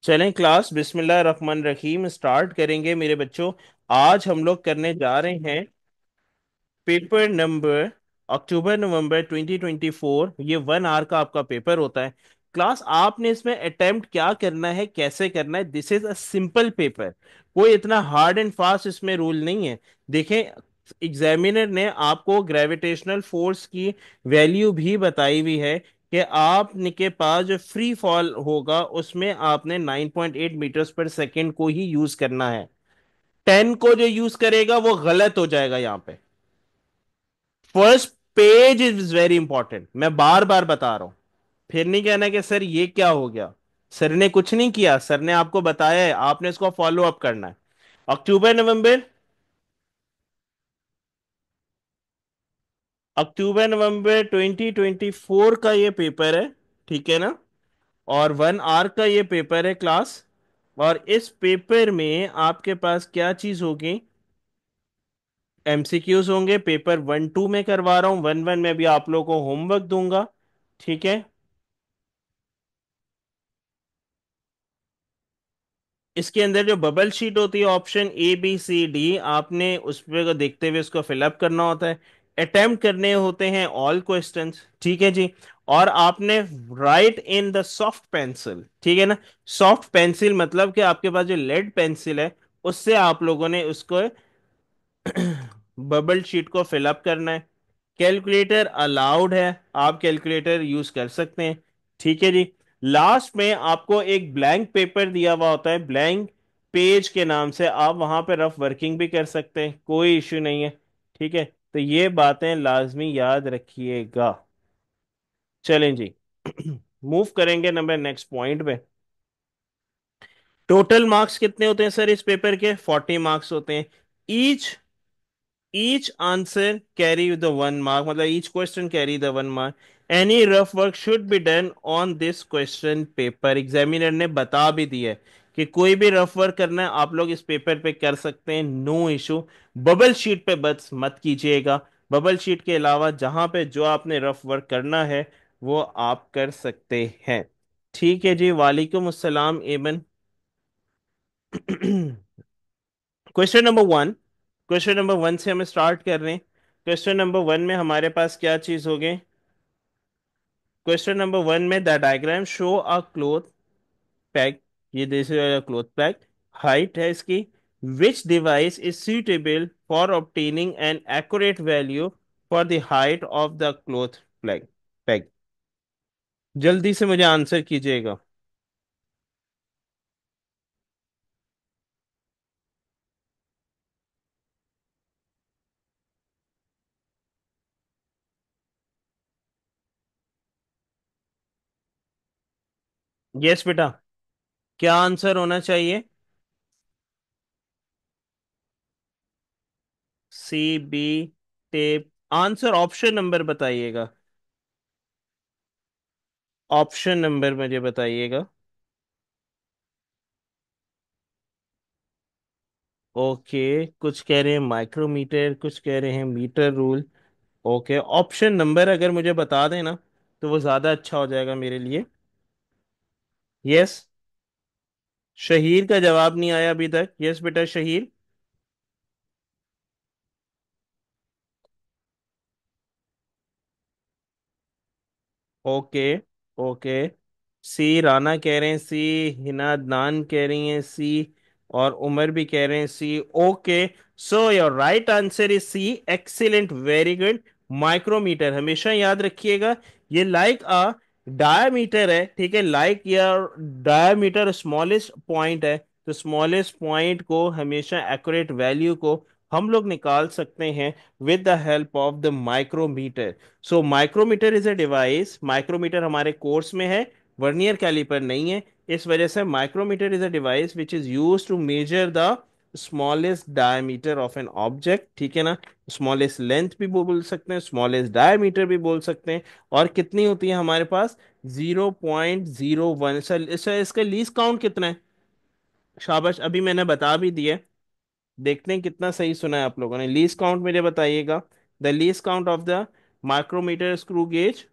चलें क्लास बिस्मिल्लाह रहमान रहीम स्टार्ट करेंगे मेरे बच्चों। आज हम लोग करने जा रहे हैं पेपर नंबर अक्टूबर नवंबर 2024। ये 1 आवर का आपका पेपर होता है। क्लास आपने इसमें अटेम्प्ट क्या करना है, कैसे करना है। This is a simple paper. कोई इतना हार्ड एंड फास्ट इसमें रूल नहीं है। देखें, एग्जामिनर ने आपको ग्रेविटेशनल फोर्स की वैल्यू भी बताई हुई है कि आपके पास जो फ्री फॉल होगा उसमें आपने 9.8 मीटर्स पर सेकेंड को ही यूज करना है। 10 को जो यूज करेगा वो गलत हो जाएगा यहाँ पे। First page is very important, मैं बार बार बता रहा हूं। फिर नहीं कहना कि सर ये क्या हो गया। सर ने कुछ नहीं किया, सर ने आपको बताया है, आपने इसको फॉलो अप करना है। अक्टूबर नवंबर, अक्टूबर नवंबर 2024 का ये पेपर है, ठीक है ना। और 1 आवर का ये पेपर है क्लास। और इस पेपर में आपके पास क्या चीज होगी, एमसीक्यूज होंगे। पेपर 1 2 में करवा रहा हूँ, 1 1 में भी आप लोगों को होमवर्क दूंगा, ठीक है। इसके अंदर जो बबल शीट होती है, option A B C D, आपने उस पे को देखते हुए उसको फिलअप करना होता है। अटेम्प्ट करने होते हैं ऑल क्वेश्चंस, ठीक है जी। और आपने right in the soft pencil, ठीक है ना। सॉफ्ट पेंसिल मतलब कि आपके पास जो लेड पेंसिल है उससे आप लोगों ने उसको बबल शीट को फिलअप करना है। कैलकुलेटर अलाउड है, आप कैलकुलेटर यूज कर सकते हैं, ठीक है जी। लास्ट में आपको एक ब्लैंक पेपर दिया हुआ होता है, ब्लैंक पेज के नाम से, आप वहां पे रफ वर्किंग भी कर सकते हैं, कोई इश्यू नहीं है, ठीक है। तो ये बातें लाजमी याद रखिएगा। चलें जी, मूव करेंगे नंबर नेक्स्ट पॉइंट पे। टोटल मार्क्स कितने होते हैं सर इस पेपर के? 40 मार्क्स होते हैं। Each each answer carry the 1 mark, मतलब each question carry the 1 mark. Any rough work should be done on this question paper. Examiner ने बता भी दिया है कि कोई भी रफ वर्क करना है आप लोग इस पेपर पे कर सकते हैं, नो इशू। बबल शीट पे बस मत कीजिएगा। बबल शीट के अलावा जहां पे जो आपने रफ वर्क करना है वो आप कर सकते हैं, ठीक है जी। वालेकुम अस्सलाम एमन। क्वेश्चन नंबर 1, क्वेश्चन नंबर 1 से हम स्टार्ट कर रहे हैं। क्वेश्चन नंबर 1 में हमारे पास क्या चीज हो गई? क्वेश्चन नंबर 1 में the diagram show a cloth pack, ये दिस क्लोथ पैक, हाइट है इसकी। विच device is suitable for obtaining an accurate value for the height of the cloth pack? जल्दी से मुझे आंसर कीजिएगा। यस बेटा, क्या आंसर होना चाहिए? C B tape. Answer option number बताइएगा, ऑप्शन नंबर मुझे बताइएगा। ओके, कुछ कह रहे हैं माइक्रोमीटर, कुछ कह रहे हैं metre rule. Okay, option number अगर मुझे बता दें ना तो वो ज़्यादा अच्छा हो जाएगा मेरे लिए। यस। शहीर का जवाब नहीं आया अभी तक। यस बेटा Shaheer. Okay, okay. C Rana कह रहे हैं सी, हिना नान कह रही हैं सी, और उमर भी कह रहे हैं C. Okay, so your right answer is C. Excellent, very good. Micrometer हमेशा याद रखिएगा, ये लाइक अ डायमीटर है, ठीक है। Like your diameter smallest point है, तो स्मॉलेस्ट पॉइंट को हमेशा एक्यूरेट वैल्यू को हम लोग निकाल सकते हैं with the help of the micrometer. So micrometer is a device, micrometer हमारे कोर्स में है, वर्नियर कैलिपर नहीं है। इस वजह से micrometer is a device which is use to measure the smallest diameter of an object, ठीक है ना। स्मॉलेस्ट लेंथ भी बोल सकते हैं, स्मॉलेस्ट डायमीटर भी बोल सकते हैं। और कितनी होती है हमारे पास? 0.01। सर इसका लीस्ट काउंट कितना है? शाबाश, अभी मैंने बता भी दिया। देखते हैं कितना सही सुना है आप लोगों ने। लीस्ट काउंट मुझे बताइएगा। The least count of the micrometer screw gauge,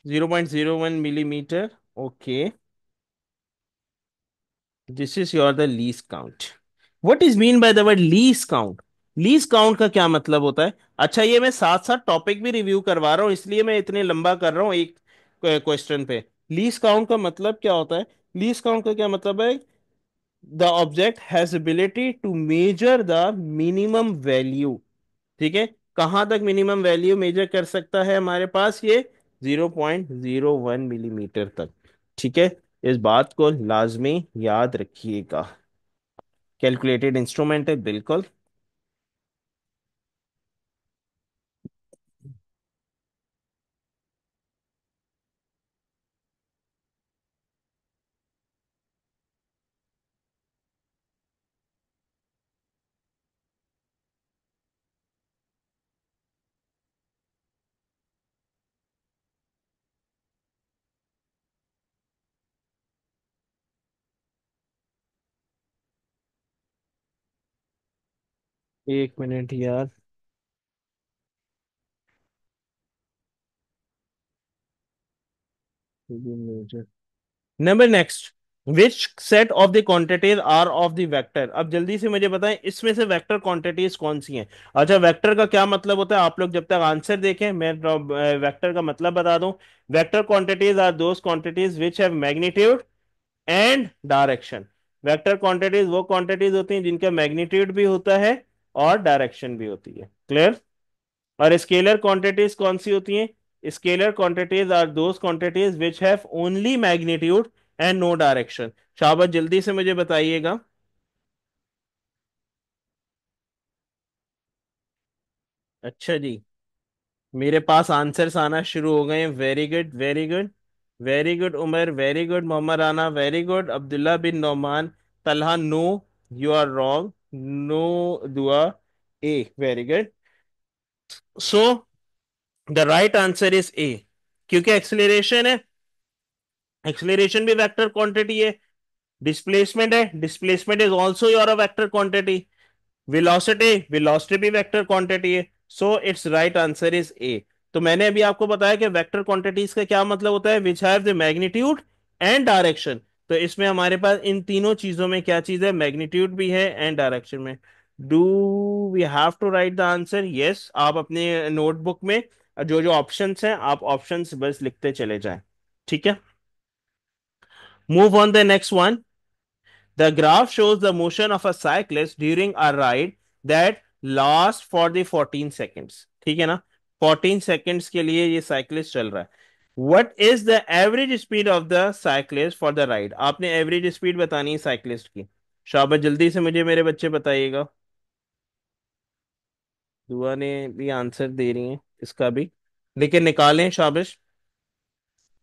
0.01 millimetre. Okay, this is your the least count. What is mean by the word least count? Least count का क्या मतलब होता है? अच्छा, ये मैं साथ साथ टॉपिक भी रिव्यू करवा रहा हूँ, इसलिए मैं इतने लंबा कर रहा हूँ एक क्वेश्चन पे। लीस्ट काउंट का मतलब क्या होता है? लीस्ट काउंट का क्या मतलब है? The object has ability to measure the minimum value. ठीक है, कहां तक मिनिमम वैल्यू मेजर कर सकता है हमारे पास ये? 0.01 मिलीमीटर तक। ठीक है, इस बात को लाजमी याद रखिएगा। कैलकुलेटेड इंस्ट्रूमेंट है बिल्कुल। एक मिनट यार। Number next, which set of the quantities are of the vector? अब जल्दी से मुझे बताएं, इसमें से वेक्टर क्वांटिटीज कौन सी हैं? अच्छा, वेक्टर का क्या मतलब होता है? आप लोग जब तक आंसर देखें मैं वेक्टर का मतलब बता दूं। Vector quantities are those quantities which have magnitude and direction. Vector quantities वो क्वांटिटीज होती हैं जिनका मैग्नीट्यूड भी होता है और डायरेक्शन भी होती है। क्लियर? और स्केलर क्वांटिटीज कौन सी होती हैं? Scalar quantities are those quantities which have only magnitude and no direction. शाबाश, जल्दी से मुझे बताइएगा। अच्छा जी, मेरे पास आंसर्स आना शुरू हो गए हैं। Very good, very good, very good Umar, very good Mohammad Rana, very good Abdullah bin Nauman. Talha, no, you are wrong. No Dua, A. Very good. So the right answer is A, क्योंकि एक्सेलरेशन है, एक्सेलरेशन भी वेक्टर क्वांटिटी है। डिस्प्लेसमेंट है, displacement is also your vector quantity. Velocity, velocity भी vector quantity है। So it's right answer is A. तो मैंने अभी आपको बताया कि वेक्टर क्वांटिटीज का क्या मतलब होता है? Which have the magnitude and direction. तो इसमें हमारे पास इन तीनों चीजों में क्या चीज है? मैग्नीट्यूड भी है एंड डायरेक्शन में। Do we have to write the answer? Yes, आप अपने नोटबुक में जो जो ऑप्शंस हैं आप ऑप्शंस बस लिखते चले जाएं। ठीक है, move on the next one. The graph shows the motion of a cyclist during a ride that lasts for the 14 seconds. ठीक है ना? 14 seconds के लिए ये साइकिलिस्ट चल रहा है। What is the average speed of the cyclist for the ride? आपने एवरेज स्पीड बतानी है साइकिलिस्ट की। शाबाश, जल्दी से मुझे मेरे बच्चे बताइएगा। दुआ ने भी आंसर दे रही है इसका भी, लेकिन निकालें। शाबाश,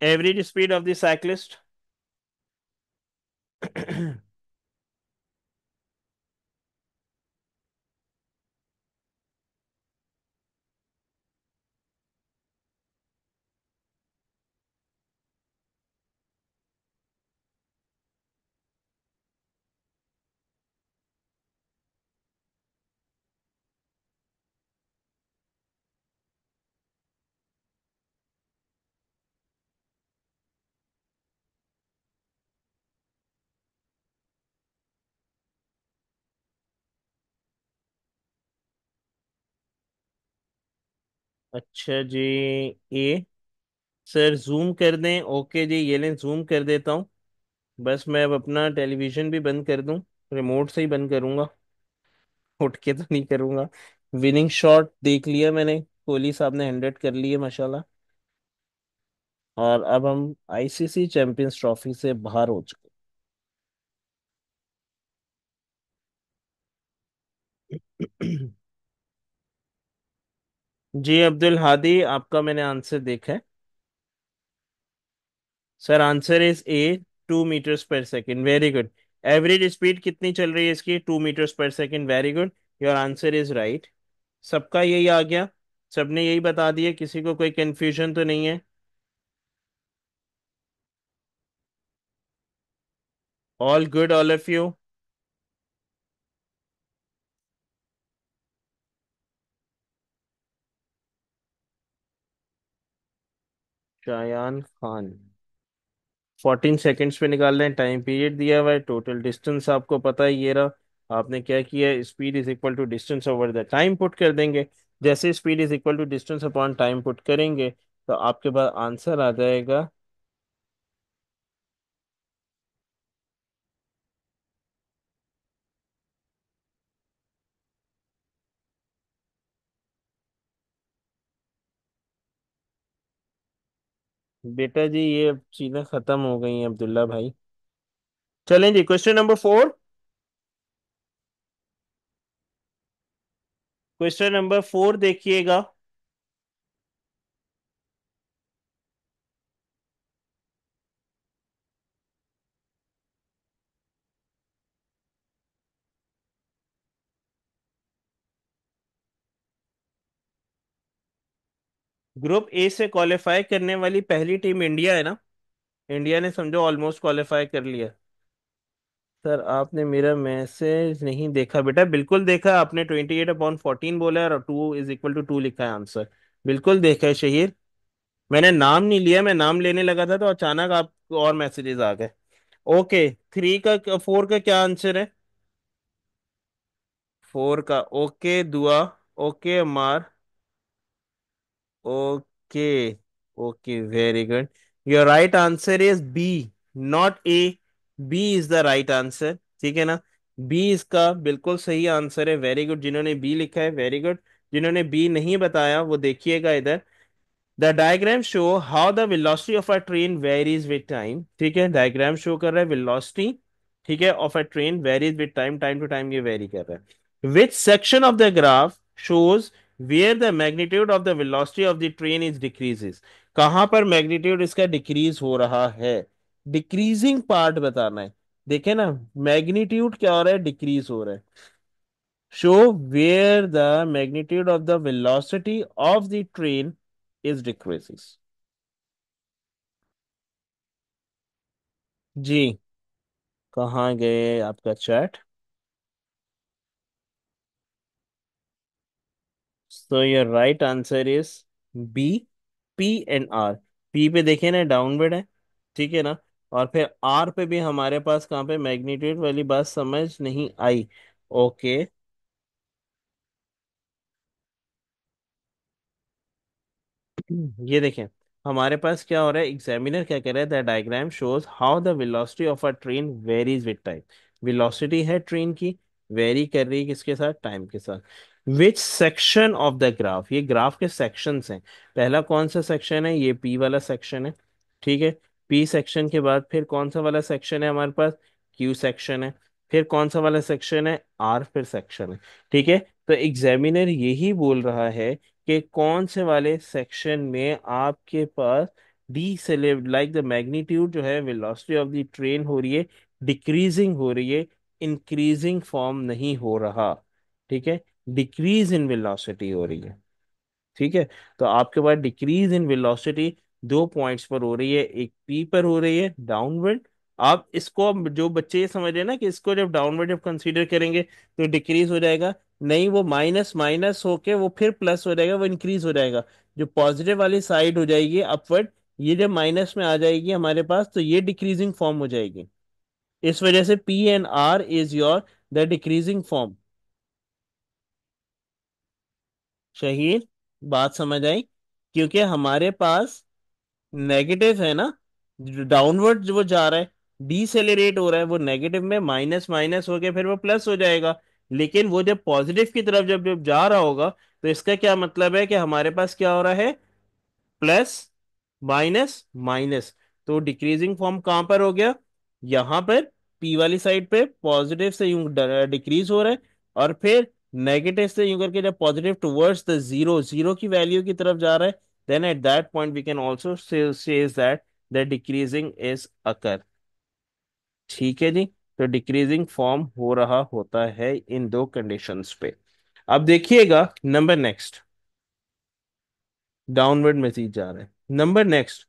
average speed of the cyclist. अच्छा जी, ए। सर जूम कर दें? ओके जी, ये लें, जूम कर देता हूँ। बस मैं अब अपना टेलीविजन भी बंद कर दूं, रिमोट से ही बंद करूंगा, उठ के तो नहीं करूंगा। विनिंग शॉट देख लिया मैंने, कोहली साहब ने 100 कर लिए माशाल्लाह। और अब हम आईसीसी चैंपियंस ट्रॉफी से बाहर हो चुके हैं। जी अब्दुल हादी, आपका मैंने आंसर देखा है। Sir answer is A, 2 metres per second. Very good. Average speed कितनी चल रही है इसकी? 2 metres per second. Very good, your answer is right. सबका यही आ गया, सबने यही बता दिया, किसी को कोई कंफ्यूजन तो नहीं है? All good all of you. Shayan Khan. 14 seconds पे निकाल रहे हैं, टाइम पीरियड दिया हुआ है, टोटल डिस्टेंस आपको पता है ये रहा। आपने क्या किया, speed is equal to distance over the time put कर देंगे। जैसे speed is equal to distance upon time put करेंगे तो आपके पास आंसर आ जाएगा। बेटा जी ये अब चीजें खत्म हो गई हैं अब्दुल्ला भाई। चलें जी, क्वेश्चन नंबर 4। क्वेश्चन नंबर 4 देखिएगा। ग्रुप ए से क्वालिफाई करने वाली पहली टीम इंडिया है ना। इंडिया ने समझो ऑलमोस्ट क्वालिफाई कर लिया। सर आपने मेरा मैसेज नहीं देखा बेटा, बिल्कुल देखा आपने, 28/14 बोला है और 2 = 2 लिखा है आंसर। बिल्कुल देखा है शहीर। मैंने नाम नहीं लिया, मैं नाम लेने लगा था तो अचानक आपको और मैसेजेस आ गए। ओके, 4 का क्या आंसर है? 4 का okay Dua, okay Amar, okay, okay very good. Your right answer is B, not A. B is the right answer, ठीक है ना। बी इसका बिल्कुल सही आंसर है, वेरी गुड। जिन्होंने बी लिखा है वेरी गुड। जिन्होंने बी नहीं बताया वो देखिएगा इधर। The diagram show how the velocity of a train varies with time, ठीक है। डायग्राम शो कर रहा है वेलोसिटी, ठीक है, of a train varies with time, time to time ये वेरी कर रहा है। Which section of the graph shows where the magnitude of the velocity of the train is decreases. कहां पर मैग्नीट्यूड इसका डिक्रीज हो रहा है? डिक्रीजिंग पार्ट बताना है। देखे ना, मैग्नीट्यूड क्या हो रहा है, डिक्रीज हो रहा है। Show where the magnitude of the velocity of the train is decreases। जी, कहाँ गए आपका chat? So your right answer is B, P and R. P पे देखे ना डाउनवर्ड है, ठीक है ना। और फिर आर पे भी हमारे पास कहाँ पे मैग्नीट्यूड वाली बात समझ नहीं आई। ओके, ये देखें हमारे पास क्या हो रहा है, एग्जामिनर क्या कह रहा है, the diagram shows how the velocity of a train varies with time. Velocity है ट्रेन की, वेरी कर रही है किसके साथ, टाइम के साथ। विच सेक्शन ऑफ द ग्राफ, ये ग्राफ के सेक्शंस हैं। पहला कौन सा सेक्शन है, ये पी वाला सेक्शन है, ठीक है। पी सेक्शन के बाद फिर कौन सा वाला सेक्शन है हमारे पास, क्यू सेक्शन है। फिर कौन सा वाला सेक्शन है, आर फिर सेक्शन है, ठीक है। तो एग्जामिनर यही बोल रहा है कि कौन से वाले सेक्शन में आपके पास डीसेलेब लाइक द मैग्नीट्यूड जो है वेलोसिटी ऑफ द ट्रेन हो रही है, डिक्रीजिंग हो रही है, इंक्रीजिंग फॉर्म नहीं हो रहा, ठीक है। डिक्रीज इन वेलोसिटी हो रही है, ठीक है। तो आपके पास डिक्रीज इन वेलोसिटी 2 पॉइंट्स पर हो रही है, एक पी पर हो रही है डाउनवर्ड। आप इसको, जो बच्चे ये समझ रहे हैं ना कि इसको जब डाउनवर्ड जब कंसीडर करेंगे तो डिक्रीज हो जाएगा, नहीं, वो माइनस माइनस होके वो फिर प्लस हो जाएगा, वो इंक्रीज हो जाएगा। जो पॉजिटिव वाली साइड हो जाएगी अपवर्ड, ये जब माइनस में आ जाएगी हमारे पास तो ये डिक्रीजिंग फॉर्म हो जाएगी। इस वजह से P and R is your the decreasing form. Shahid, बात समझ आई? क्योंकि हमारे पास नेगेटिव है ना, डाउनवर्ड जो वो जा रहा है, डीसेलेरेट हो रहा है, वो नेगेटिव में माइनस माइनस हो गया फिर वो प्लस हो जाएगा। लेकिन वो जब पॉजिटिव की तरफ जब जब जा रहा होगा तो इसका क्या मतलब है कि हमारे पास क्या हो रहा है, प्लस माइनस माइनस। तो डिक्रीजिंग फॉर्म कहां पर हो गया, यहां पर पी वाली साइड पे पॉजिटिव से यूं डिक्रीज हो रहा है, और फिर नेगेटिव से यूं करके जब positive towards the zero, zero की वैल्यू की तरफ जा रहा है, then at that point we can also say that the decreasing is occur, ठीक है जी। तो डिक्रीजिंग फॉर्म हो रहा होता है इन दो कंडीशंस पे। अब देखिएगा नंबर नेक्स्ट, डाउनवर्ड मैसेज जा रहा है। नंबर नेक्स्ट,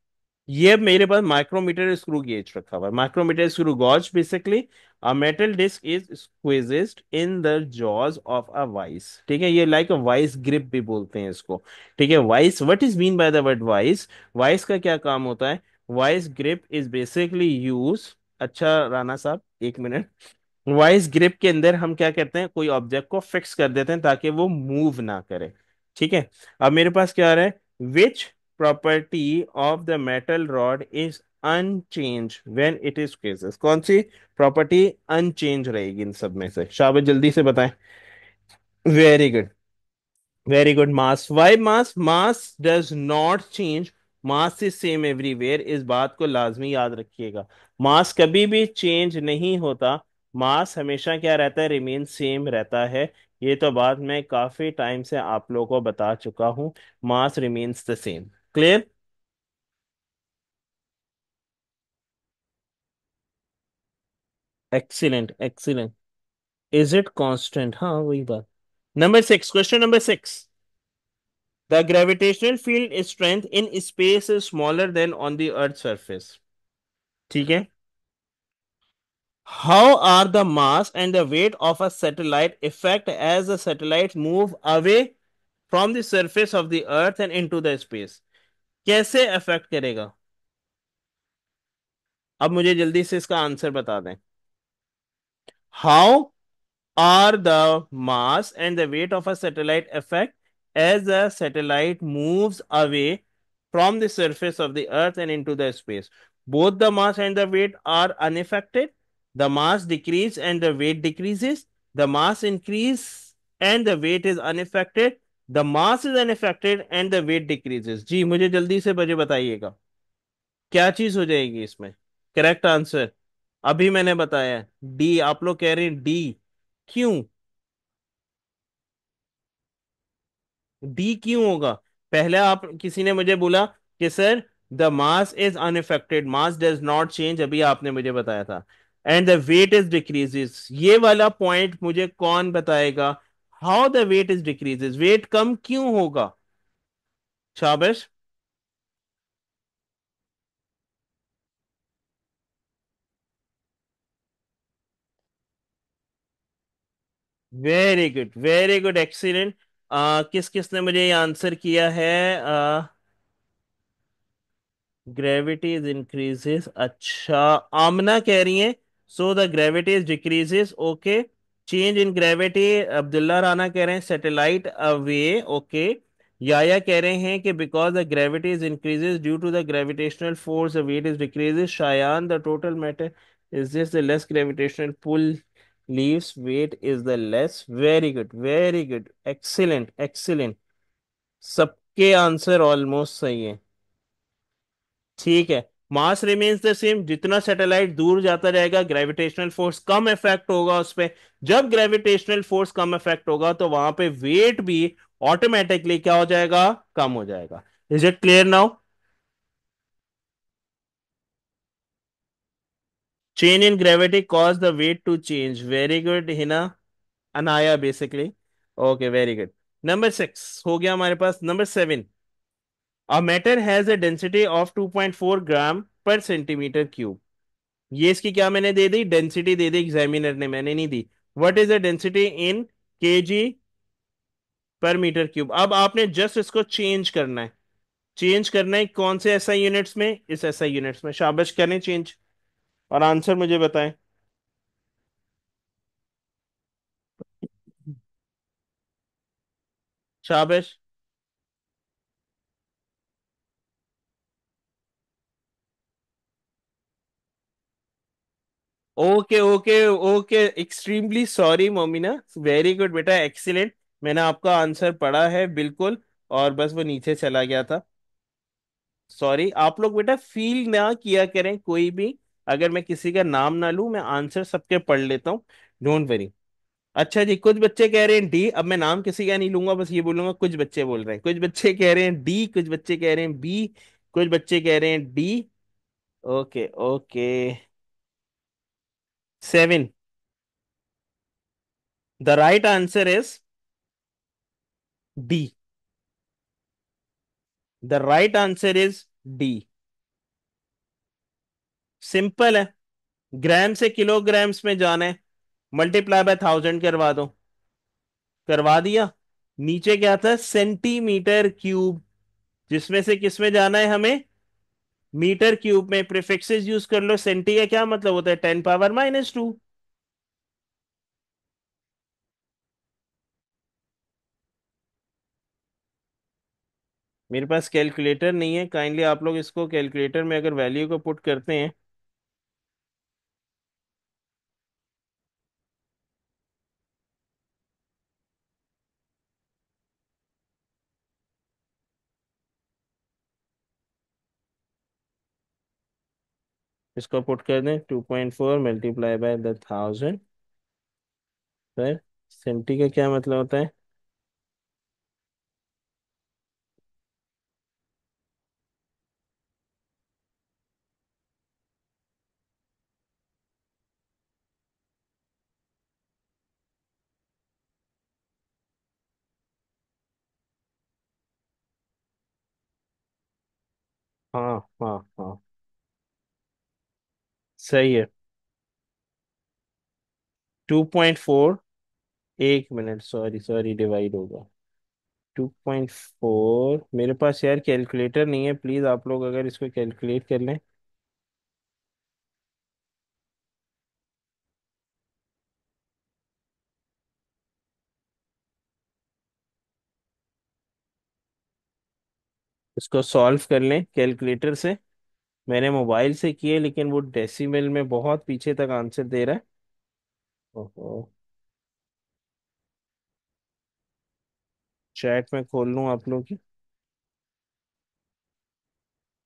ये अब मेरे पास माइक्रोमीटर स्क्रू गेज रखा हुआ है। Micrometer screw gauge basically a metal disc is squeezed in the jaws of a vice, ठीक है। ये लाइक अ वाइस ग्रिप भी बोलते हैं इसको, ठीक है। Vice, what is mean by the word vice? Vice का क्या काम होता है, vice grip is basically use. अच्छा राणा साहब, एक मिनट। वाइस ग्रिप के अंदर हम क्या करते हैं, कोई ऑब्जेक्ट को फिक्स कर देते हैं ताकि वो मूव ना करे। ठीक है। अब मेरे पास क्या आ रहा है, which property of the metal rod is unchange when it is squeezes. कौन सी प्रॉपर्टी अनचेंज रहेगी इन सब में से, शाबाश जल्दी से बताएं। Very good, very good. Mass, why mass, mass does not change, mass is same everywhere. इस बात को लाजमी याद रखिएगा, मास कभी भी चेंज नहीं होता। मास हमेशा क्या रहता है, रिमेन सेम रहता है। ये तो बात मैं काफी टाइम से आप लोगों को बता चुका हूं। मास remains the same. Clear? Excellent, excellent. Is it constant? हाँ वही बात। Number six, question number six. The gravitational field strength in space is smaller than on the earth surface. ठीक है। How are the mass and the weight of a satellite affect as the satellites move away from the surface of the earth and into the space? कैसे affect करेगा? अब मुझे जल्दी से इसका answer बता दें। How are the mass and the weight of a satellite affect as the satellite moves away from the surface of the earth and into the space? Both the mass and the weight are unaffected. The mass decrease and the weight decreases. The mass increase and the weight is unaffected. The mass is unaffected and the weight decreases. जी मुझे जल्दी से मुझे बताइएगा, क्या चीज हो जाएगी इसमें? करेक्ट आंसर अभी मैंने बताया है, डी। आप लोग कह रहे हैं डी, क्यों? डी क्यों होगा? पहले आप किसी ने मुझे बोला कि sir the mass is unaffected, mass does not change, अभी आपने मुझे बताया था। And the weight is decreases, ये वाला पॉइंट मुझे कौन बताएगा? How the weight is decreases, weight कम क्यों होगा? शाबाश। Very good, very good, excellent. किस किसने मुझे ये आंसर किया है? ग्रेविटी इज इंक्रीजेस, अच्छा। आमना कह रही है so the gravity is decreases, okay. Change in gravity, Abdullah Rana कह रहे हैं सैटेलाइट अवे, ओके। याया कह रहे हैं कि because the gravity is increases due to the gravitational force the weight is decreases. Shayan, the total matter is this the less gravitational pull leaves weight is the less. Very good, very good, excellent, excellent. सबके answer almost सही है। ठीक है। Mass remains the same, जितना satellite दूर जाता रहेगा gravitational force कम effect होगा उस पे। जब ग्रेविटेशनल फोर्स कम इफेक्ट होगा तो वहां पे वेट भी ऑटोमेटिकली क्या हो जाएगा, कम हो जाएगा। Is it clear now? Change in gravity cause the weight to change. Very good Hina, Anaya basically. Okay, very good. Number six हो गया हमारे पास। Number seven. A matter has a density of 2.4 gram per centimetre cube. ये इसकी क्या मैंने दे दी, density दे दी examiner ने, मैंने नहीं दी। What is the density in KG per metre cube? अब आपने जस्ट इसको चेंज करना है। चेंज करना है कौन से एसआई यूनिट्स में? इस एसआई यूनिट्स में। शाबाश, करें चेंज और आंसर मुझे बताएं। शाबाश। Okay, okay, okay, extremely sorry Momina. Very good बेटा, एक्सीलेंट। मैंने आपका आंसर पढ़ा है बिल्कुल, और बस वो नीचे चला गया था। सॉरी। आप लोग बेटा फील ना किया करें कोई भी, अगर मैं किसी का नाम ना लूं मैं आंसर सबके पढ़ लेता हूँ। Don't worry. अच्छा जी, कुछ बच्चे कह रहे हैं डी। अब मैं नाम किसी का नहीं लूंगा, बस ये बोलूंगा कुछ बच्चे बोल रहे हैं, कुछ बच्चे कह रहे हैं डी, कुछ बच्चे कह रहे हैं बी, कुछ बच्चे कह रहे हैं D. Okay, okay. Seven. The right answer is D. The right answer is D. Simple है। ग्राम से किलोग्राम्स में जाना है, मल्टीप्लाई बाय थाउजेंड करवा दो। करवा दिया। नीचे क्या था, सेंटीमीटर क्यूब, जिसमें से किस में जाना है हमें? मीटर क्यूब में प्रीफिक्सेस यूज कर लो। सेंटी का क्या मतलब होता है? 10⁻⁻²। मेरे पास कैलकुलेटर नहीं है, काइंडली आप लोग इसको कैलकुलेटर में अगर वैल्यू को पुट करते हैं। इसको पुट कर दें, 2.4 मल्टीप्लाई बाय द 1000 पर सेंटी का क्या मतलब होता है? हाँ हाँ हाँ, सही है। 2.4, 1 मिनट, सॉरी सॉरी, डिवाइड होगा। 2.4, मेरे पास यार कैलकुलेटर नहीं है, प्लीज आप लोग अगर इसको कैलकुलेट कर लें। इसको सॉल्व कर लें कैलकुलेटर से। मैंने मोबाइल से किए लेकिन वो डेसिमल में बहुत पीछे तक आंसर दे रहा है। ओहो, चैट में खोल लूं आप लोग की।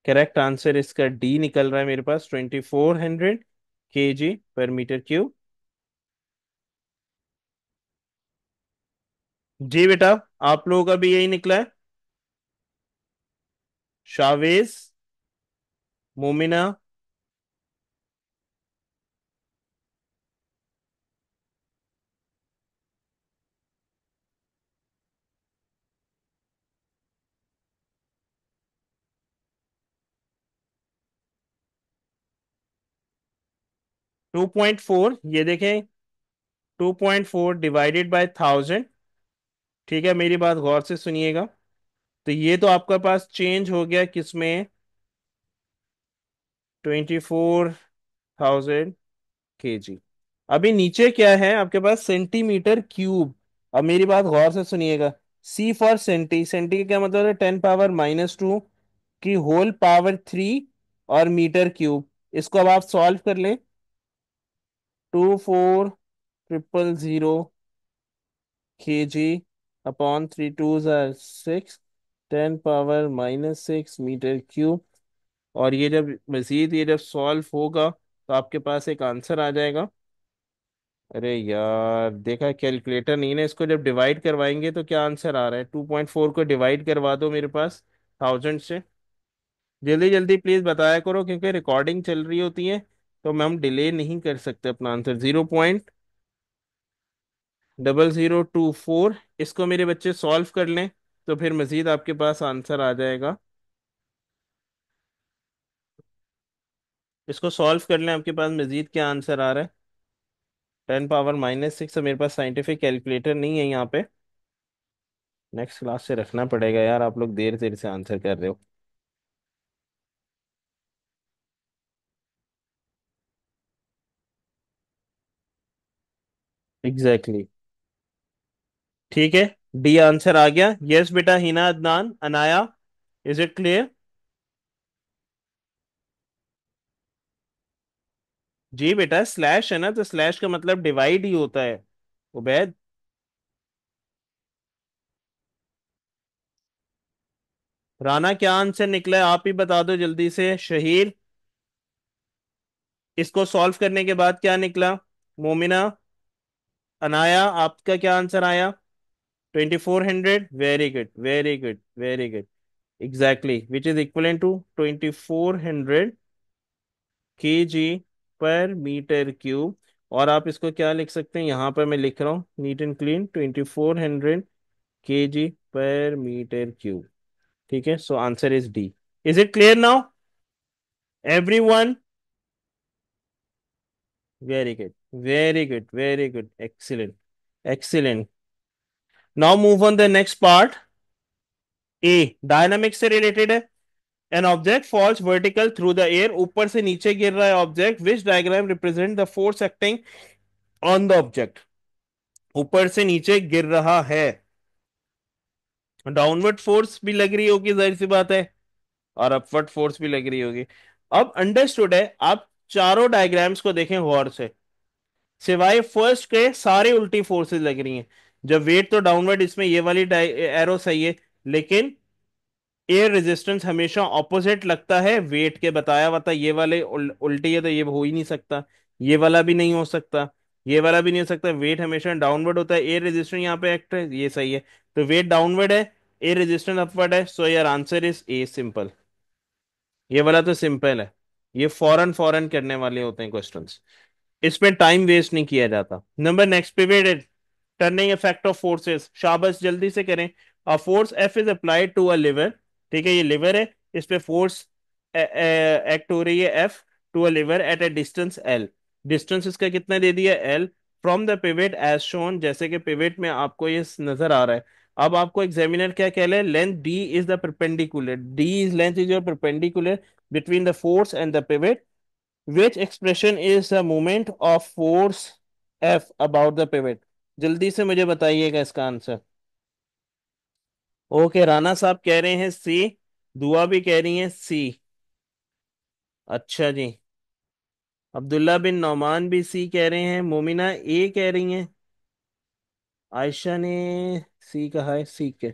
करेक्ट आंसर इसका डी निकल रहा है मेरे पास, 2400 kg/m³। जी बेटा, आप लोगों का भी यही निकला है। शावेज, मोमिना। 2.4, ये देखें, 2.4 डिवाइडेड बाय 1000। ठीक है, मेरी बात गौर से सुनिएगा। तो ये तो आपका पास चेंज हो गया किसमें? 24,000 kg। अभी नीचे क्या है आपके पास? Centimetre cube. अब मेरी बात गौर से सुनिएगा। सी फॉर सेंटी, सेंटी का क्या मतलब है? 10⁻⁻² की होल पावर 3 और मीटर क्यूब। इसको अब आप सॉल्व कर लें। 24,000 अपॉन 3 2 6, 10⁻⁻6 मीटर क्यूब। और ये जब मजीद ये जब सॉल्व होगा तो आपके पास एक आंसर आ जाएगा। अरे यार, देखा कैलकुलेटर नहीं ना, इसको जब डिवाइड करवाएंगे तो क्या आंसर आ रहा है? 2.4 को डिवाइड करवा दो मेरे पास 1000 से। जल्दी जल्दी प्लीज बताया करो, क्योंकि रिकॉर्डिंग चल रही होती है तो हम डिले नहीं कर सकते अपना आंसर। 0.0024, इसको मेरे बच्चे सॉल्व कर लें तो फिर मजीद आपके पास आंसर आ जाएगा। इसको सॉल्व कर लें, आपके पास मजीद क्या आंसर आ रहा है? 10⁻⁻6। मेरे पास साइंटिफिक कैलकुलेटर नहीं है यहाँ पे। नेक्स्ट क्लास से रखना पड़ेगा यार, आप लोग देर देर से आंसर कर रहे हो। Exactly exactly. ठीक है, डी आंसर आ गया। यस बेटा, Hina, Adnan, Anaya, is it clear? जी बेटा, स्लैश है ना, तो स्लैश का मतलब डिवाइड ही होता है। उबैद, राना क्या आंसर निकला है आप ही बता दो जल्दी से। शहीर, इसको सॉल्व करने के बाद क्या निकला? मोमिना, अनाया, आपका क्या आंसर आया? 2400। Very good very good very good. Exactly, which is equal to 2400 kg/m³। और आप इसको क्या लिख सकते हैं? यहाँ पर मैं लिख रहा हूँ नीट एंड क्लीन, 2400 kg/m³। ठीक है, so answer is D. Is it clear now everyone? Very good very good very good, excellent excellent. Now move on the next part. A, dynamics से रिलेटेड है। An object falls vertical through the air, ऊपर से नीचे गिर रहा है object, which diagram represent the force acting on the object. ऊपर से नीचे गिर रहा है, डाउनवर्ड फोर्स भी लग रही होगी, जाहिर सी बात है, और अपवर्ड फोर्स भी लग रही होगी। अब अंडरस्टूड है, आप चारों डायग्राम्स को देखें गौर से, सिवाय फर्स्ट के सारे उल्टी फोर्सेस लग रही हैं। जब वेट तो डाउनवर्ड, इसमें ये वाली एरो सही है, लेकिन एयर रेजिस्टेंस हमेशा ऑपोजिट लगता है वेट के, बताया हुआ था। ये वाले उल्टी है तो ये हो ही नहीं सकता, ये वाला भी नहीं हो सकता, ये वाला भी नहीं हो सकता, वेट हमेशा डाउनवर्ड होता है, एयर रेजिस्टेंस यहाँ पे एक्ट है, ये सही है। तो वेट डाउनवर्ड है, एयर रेजिस्टेंस अपवर्ड है, सो your answer is A, simple. ये वाला तो सिंपल है, ये फॉरन फॉरन करने वाले होते हैं क्वेश्चंस, इसमें टाइम वेस्ट नहीं किया जाता। Number next, pivot turning effect of forces, शाबाश जल्दी से करें। A force F is applied to a lever, ठीक है, ये लिवर है, इस पे फोर्स एक्ट हो रही है F, to a lever at a distance L. Distance इसका कितना दे दिया, L, from the pivot as shown, जैसे कि पिवट में आपको ये नजर आ रहा है। अब आपको एग्जामिनर क्या कह रहे हैं, length D is the perpendicular, D is length is your perpendicular between the force and the pivot, which expression is the moment of force F about the pivot। जल्दी से मुझे बताइएगा इसका आंसर। ओके, राणा साहब कह रहे हैं सी, दुआ भी कह रही है सी। अच्छा जी, अब्दुल्ला बिन नौमान भी सी कह रहे हैं, मोमिना ए कह रही हैं, आयशा ने सी कहा है, सी के,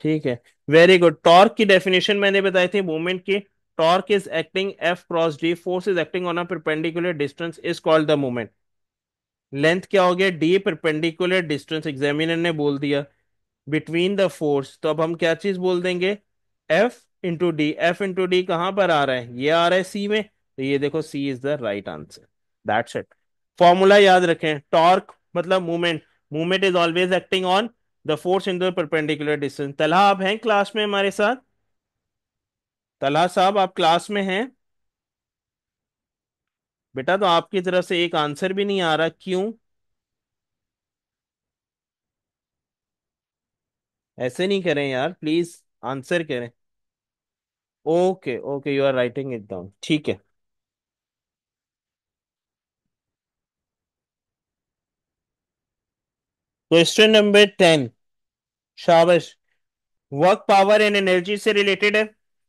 ठीक है। Very good. टॉर्क की डेफिनेशन मैंने बताई थी मूवमेंट की, torque is acting F cross D, force is acting on a perpendicular distance is called the movement. Length क्या हो गया, डी, परपेंडिकुलर डिस्टेंस एग्जामिनर ने बोल दिया, बिटवीन द फोर्स, तो अब हम क्या चीज बोल देंगे, F into D. F into D कहां पर आ रहा है, ये आ रहा है सी में, तो ये देखो C is the right answer. That's it. Formula याद रखें, टॉर्क मतलब movement, movement is always acting on the force in the perpendicular distance. Talha आप हैं क्लास में हमारे साथ, तलहा साहब आप क्लास में हैं? बेटा तो आपकी तरफ से एक आंसर भी नहीं आ रहा, क्यों? ऐसे नहीं करें यार प्लीज, आंसर करें। Okay okay, you are writing it down, ठीक है। क्वेश्चन नंबर 10, शाबाश। वर्क पावर एंड एनर्जी से रिलेटेड है,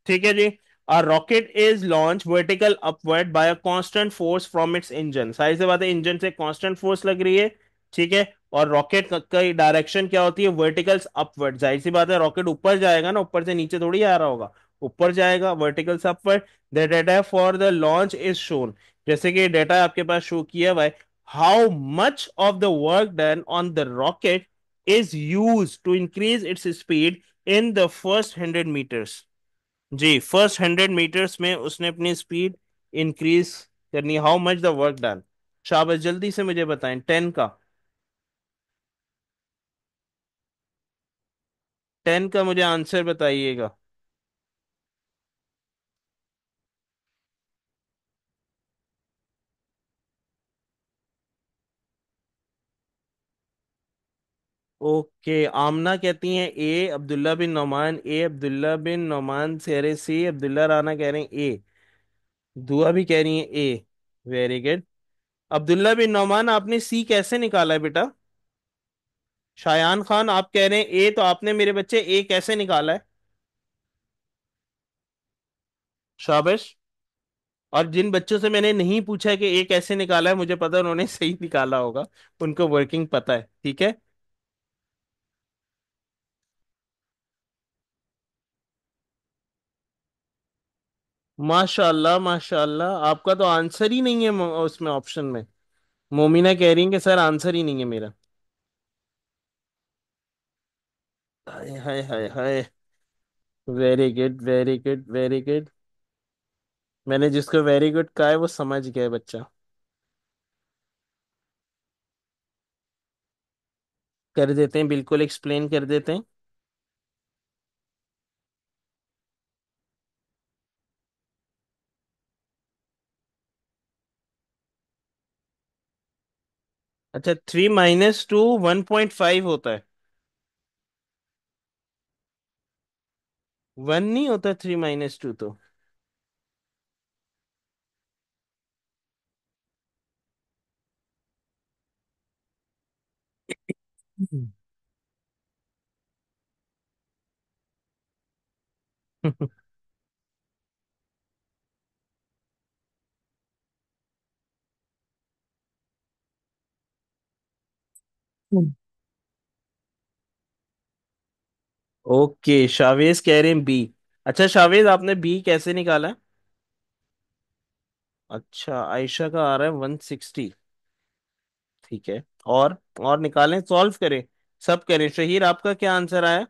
ठीक है जी। A rocket is launch vertical upward by a constant force from its engine, सारी से बात है, इंजन से कांस्टेंट फोर्स लग रही है, ठीक है। और रॉकेट का डायरेक्शन क्या होती है, वर्टिकल्स अपवर्ड, जाहिर सी बात है रॉकेट ऊपर जाएगा ना, ऊपर से नीचे थोड़ी आ रहा होगा, ऊपर जाएगा, verticals upward. The data for the launch is shown, जैसे कि डेटा आपके पास शो किया हुआ है। How much of the work done on the rocket is use to increase its speed in the first 100 metres. जी, फर्स्ट 100 मीटर्स में उसने अपनी स्पीड इंक्रीज करनी, how much the work done. शाबाश जल्दी से मुझे बताएं 10 का, 10 का मुझे आंसर बताइएगा। ओके, आमना कहती हैं ए, अब्दुल्ला बिन नौमान ए, अब्दुल्ला बिन नौमान कह रहे सी, अब्दुल्ला राना कह रहे हैं ए, दुआ भी कह रही है A. Very good. Abdullah bin Nauman आपने सी कैसे निकाला है बेटा? शायान खान आप कह रहे हैं ए, तो आपने मेरे बच्चे ए कैसे निकाला है? शाबाश। और जिन बच्चों से मैंने नहीं पूछा है कि ए कैसे निकाला है, मुझे पता है उन्होंने सही निकाला होगा, उनको वर्किंग पता है, ठीक है। माशाल्लाह माशाल्लाह, आपका तो आंसर ही नहीं है उसमें ऑप्शन में। मोमिना कह रही है कि सर आंसर ही नहीं है मेरा। Hi hi hi hi. Very good very good very good. मैंने जिसको वेरी गुड कहा है वो समझ गया बच्चा। कर देते हैं, बिल्कुल एक्सप्लेन कर देते हैं। अच्छा, 3 - 2 1.5 होता है। वन नहीं होता 3 - 2 तो। ओके, शावेज कह रहे हैं बी। अच्छा शावेज, आपने बी कैसे निकाला है? अच्छा, आयशा का आ रहा है 160। ठीक है। और निकालें, सॉल्व करें। सब करें। शहीर, आपका क्या आंसर आया?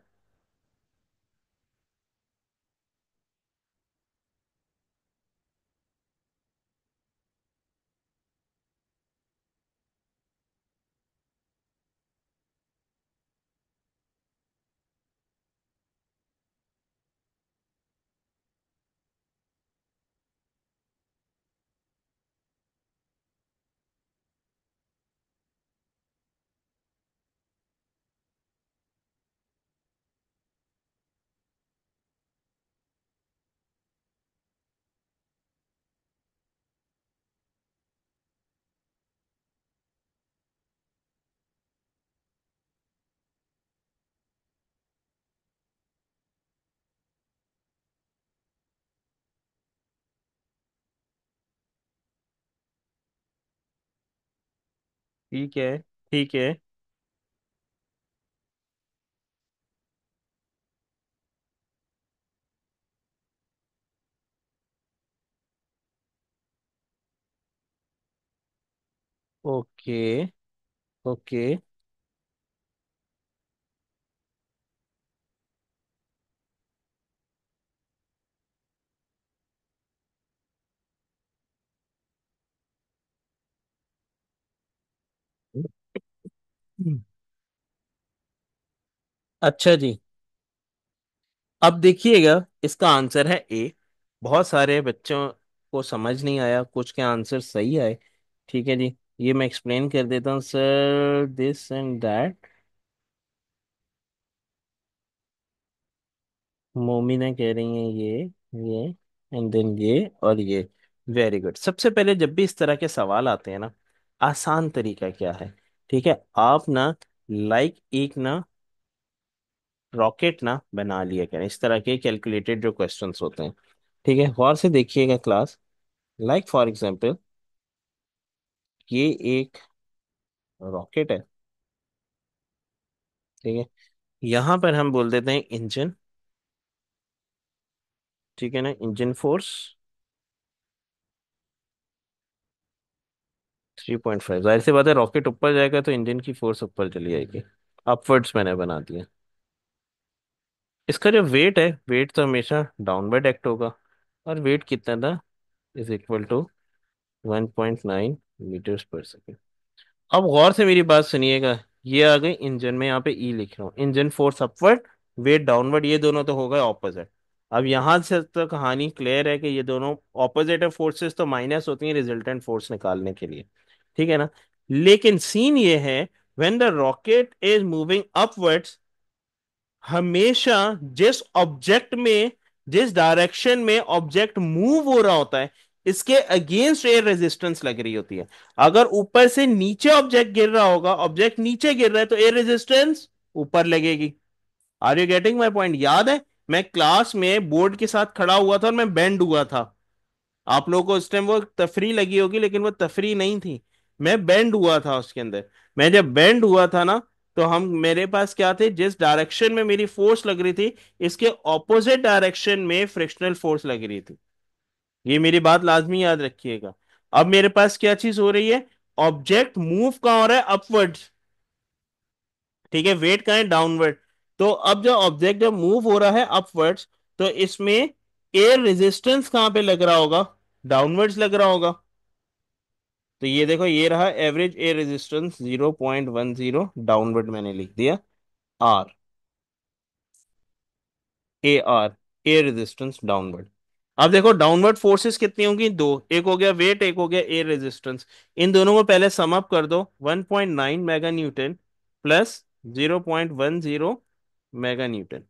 ठीक है। ठीक है। ओके। ओके। अच्छा जी, अब देखिएगा, इसका आंसर है ए। बहुत सारे बच्चों को समझ नहीं आया, कुछ के आंसर सही आए। ठीक है जी। ये मैं एक्सप्लेन कर देता हूँ sir, this and that. Momina कह रही हैं ये एंड देन ये और ये। Very good. सबसे पहले जब भी इस तरह के सवाल आते हैं ना, आसान तरीका क्या है? ठीक है, आप ना लाइक एक ना रॉकेट ना बना लिया करें, इस तरह के कैलकुलेटेड जो क्वेश्चंस होते हैं। ठीक है, गौर से देखिएगा क्लास। लाइक फॉर एग्जांपल, ये एक रॉकेट है। ठीक है, यहाँ पर हम बोल देते हैं इंजन। ठीक है ना, इंजन फोर्स 3.5। जाहिर सी बात है, रॉकेट ऊपर जाएगा तो इंजन की फोर्स ऊपर चली जाएगी। अपवर्ड्स मैंने बना दिया। इसका जो वेट है, वेट तो हमेशा डाउनवर्ड एक्ट होगा। और वेट कितना था? Is equal to 1.9 metres per second. अब गौर से मेरी बात सुनिएगा। ये आ गई इंजन में, यहाँ पे ई लिख रहा हूँ। Engine force upward, weight downward, ये दोनों तो हो गए ऑपोजिट। अब यहां से तो कहानी क्लियर है कि ये दोनों ऑपोजिट है, फोर्सेस तो माइनस होती हैं रिजल्टेंट फोर्स निकालने के लिए। ठीक है ना? लेकिन सीन ये है, when the rocket is moving upwards, हमेशा जिस ऑब्जेक्ट में, जिस डायरेक्शन में ऑब्जेक्ट मूव हो रहा होता है, इसके अगेंस्ट एयर रेजिस्टेंस लग रही होती है। अगर ऊपर से नीचे ऑब्जेक्ट गिर रहा होगा, ऑब्जेक्ट नीचे गिर रहा है, तो एयर रेजिस्टेंस ऊपर लगेगी। Are you getting my point? याद है, मैं क्लास में बोर्ड के साथ खड़ा हुआ था और मैं बेंड हुआ था। आप लोगों को उस टाइम वो तफरी लगी होगी, लेकिन वो तफरी नहीं थी। मैं बेंड हुआ था उसके अंदर। मैं जब बेंड हुआ था ना, तो हम, मेरे पास क्या थे, जिस डायरेक्शन में मेरी फोर्स लग रही थी, इसके ऑपोजिट डायरेक्शन में फ्रिक्शनल फोर्स लग रही थी। ये मेरी बात लाजमी याद रखिएगा। अब मेरे पास क्या चीज हो रही है? ऑब्जेक्ट मूव कहाँ हो रहा है? अपवर्ड्स। ठीक है, वेट कहाँ है? डाउनवर्ड। तो अब जो ऑब्जेक्ट जब मूव हो रहा है अपवर्ड्स, तो इसमें एयर रेजिस्टेंस कहाँ पे लग रहा होगा? डाउनवर्ड्स लग रहा होगा। तो ये देखो, ये रहा एवरेज एयर रेजिस्टेंस 0.10, डाउनवर्ड मैंने लिख दिया R. A R, air resistance downward. अब देखो डाउनवर्ड फोर्सेस कितनी होंगी? दो। एक हो गया वेट, एक हो गया एयर रेजिस्टेंस। इन दोनों को पहले सम अप कर दो। 1.9 mega newton plus 0.10 mega newton.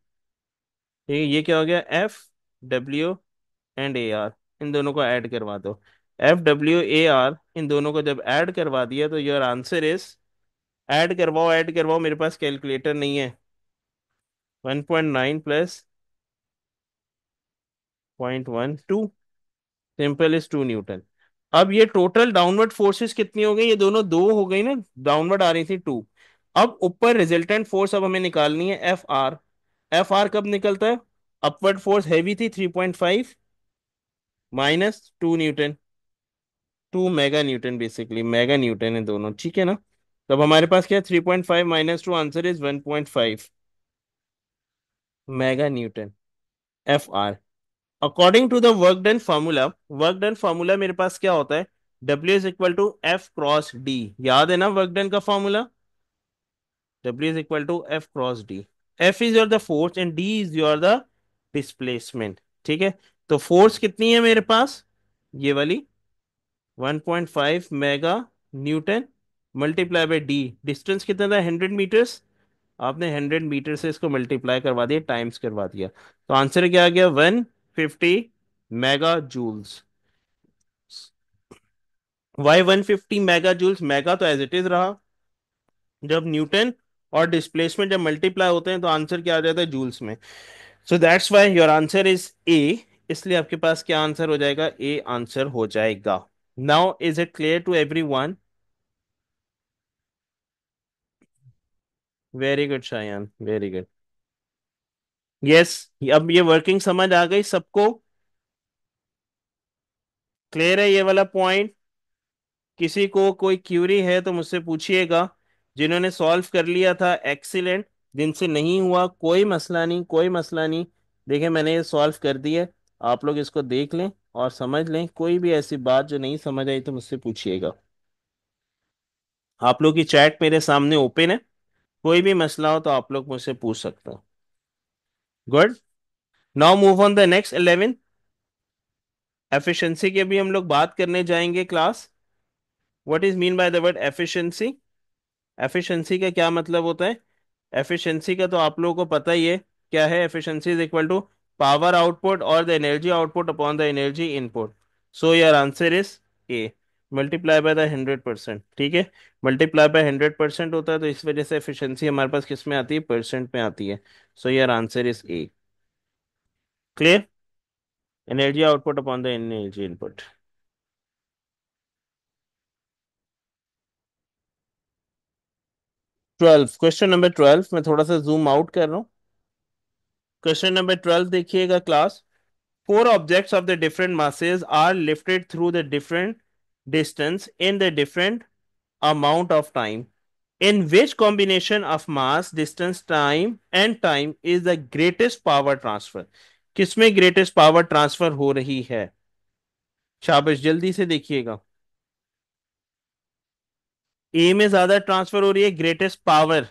ये क्या हो गया, F W and A R, इन दोनों को ऐड करवा दो। एफ डब्ल्यू ए आर, इन दोनों को जब ऐड करवा दिया तो योर आंसर इज, ऐड करवाओ, मेरे पास कैलकुलेटर नहीं है। 1.9 प्लस 0.12, सिंपल इज 2 न्यूटन। अब ये टोटल डाउनवर्ड फोर्सेस कितनी हो गई, ये दोनों दो हो गई ना, डाउनवर्ड आ रही थी 2। अब ऊपर रिजल्टेंट फोर्स अब हमें निकालनी है, एफ आर। एफ आर कब निकलता है, अपवर्ड फोर्स हैवी थी 3.5 minus 2 Newton, 2 mega Newton, basically mega Newton है दोनों, ठीक है ना। तब हमारे पास क्या है, 3.5 minus 2, answer is 1.5 mega newton, F R. According to the work done formula, work done formula मेरे पास क्या होता है, W is equal to F cross D, याद है ना वर्क डन का formula, W is equal to F cross D. F is your the force and D is your the displacement, ठीक है। तो फोर्स कितनी है मेरे पास, ये वाली 1.5 mega Newton, multiply by D, distance कितना था 100 मीटर्स, आपने 100 मीटर से इसको मल्टीप्लाई करवा दिया, टाइम्स करवा दिया, तो आंसर क्या आ गया, 150 mega joules. Why 150 mega joules, mega तो एज इट इज रहा, जब न्यूटन और डिस्प्लेसमेंट जब मल्टीप्लाई होते हैं तो आंसर क्या आ जाता है, जूल्स में। सो that's why your answer is ए, इसलिए आपके पास क्या आंसर हो जाएगा, ए आंसर हो जाएगा। Now is it clear to everyone? Very good Shayan, very good. Yes, अब ये वर्किंग समझ आ गई सबको, क्लियर है ये वाला पॉइंट? किसी को कोई क्यूरी है तो मुझसे पूछिएगा। जिन्होंने सॉल्व कर लिया था एक्सीलेंट, जिनसे नहीं हुआ कोई मसला नहीं, कोई मसला नहीं। देखिए मैंने ये सॉल्व कर दिया है, आप लोग इसको देख लें और समझ लें, कोई भी ऐसी बात जो नहीं समझ आई तो मुझसे पूछिएगा। आप लोग की चैट मेरे सामने ओपन है, कोई भी मसला हो तो आप लोग मुझसे पूछ सकते हो। Good. Now move on the next 11। Efficiency की अभी हम लोग बात करने जाएंगे class. What is mean by the word efficiency? Efficiency का क्या मतलब होता है? एफिशिएंसी का तो आप लोगों को पता ही है, क्या है, efficiency is equal to power output और the energy output upon the energy input. So your answer is A, multiply by the 100%, ठीक है। मल्टीप्लाई बाय 100% होता है, तो इस वजह से एफिशिएंसी हमारे पास किस में आती है, परसेंट में आती है। सो your answer is A. Clear? Energy output upon the energy input. 12, question number 12, मैं थोड़ा सा जूम आउट कर रहा हूँ। क्वेश्चन नंबर 12 देखिएगा class. Four objects of the different masses are lifted through the different distance in the different amount of time. In which combination of mass, distance, time and time is the greatest power transfer? किसमें greatest power transfer हो रही है? शाबाश, जल्दी से देखिएगा। ए में ज्यादा ट्रांसफर हो रही है, ग्रेटेस्ट पावर।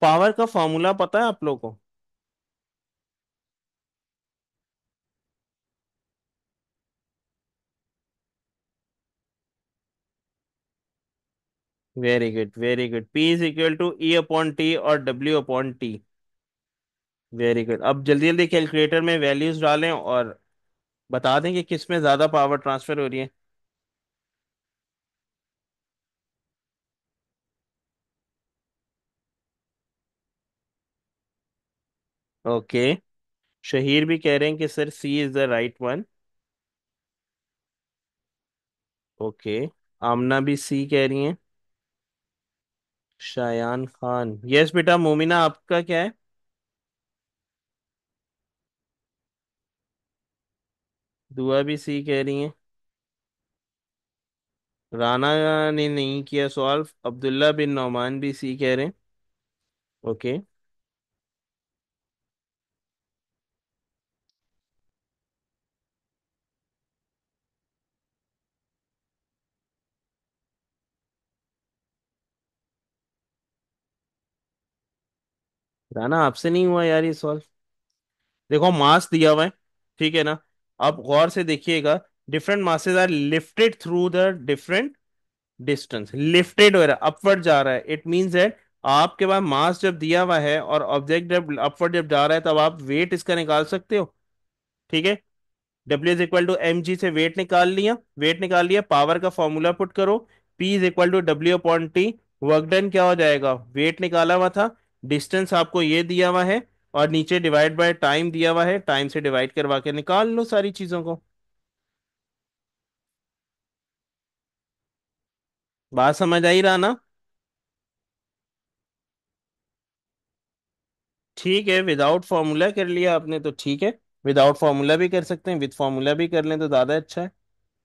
पावर का फॉर्मूला पता है आप लोगों को? Very good, very good. P is equal to E upon T और W upon T. Very good. अब जल्दी जल्दी कैलकुलेटर में वैल्यूज डालें और बता दें कि किस में ज्यादा पावर ट्रांसफर हो रही है। ओके, शहीर भी कह रहे हैं कि sir C is the right one. Okay, Amna भी सी कह रही हैं। शायान खान, यस बेटा। मोमिना आपका क्या है? दुआ भी सी कह रही हैं। राना ने नहीं किया सॉल्व, अब्दुल्ला बिन नौमान भी सी कह रहे हैं। ओके, राना आपसे नहीं हुआ यार ये सॉल्व। देखो मास दिया हुआ है, ठीक है ना। अब गौर से देखिएगा, different masses are lifted through the different distance, lifted हो रहा है, अपवर्ड जा रहा है, इट मींस दैट आपके पास मास जब दिया हुआ है और ऑब्जेक्ट जब अपवर्ड जब जा रहा है तब आप वेट इसका निकाल सकते हो। ठीक है। W is equal to M G से वेट निकाल लिया, वेट निकाल लिया, पावर का फॉर्मूला पुट करो, P is equal to W upon T. Work done क्या हो जाएगा, वेट निकाला हुआ था, डिस्टेंस आपको ये दिया हुआ है, और नीचे डिवाइड बाय टाइम दिया हुआ है, टाइम से डिवाइड करवा के निकाल लो सारी चीजों को। बात समझ आई रहा ना? ठीक है, विदाउट फॉर्मूला कर लिया आपने तो ठीक है, विदाउट फॉर्मूला भी कर सकते हैं, विद फॉर्मूला भी कर लें तो ज्यादा अच्छा है,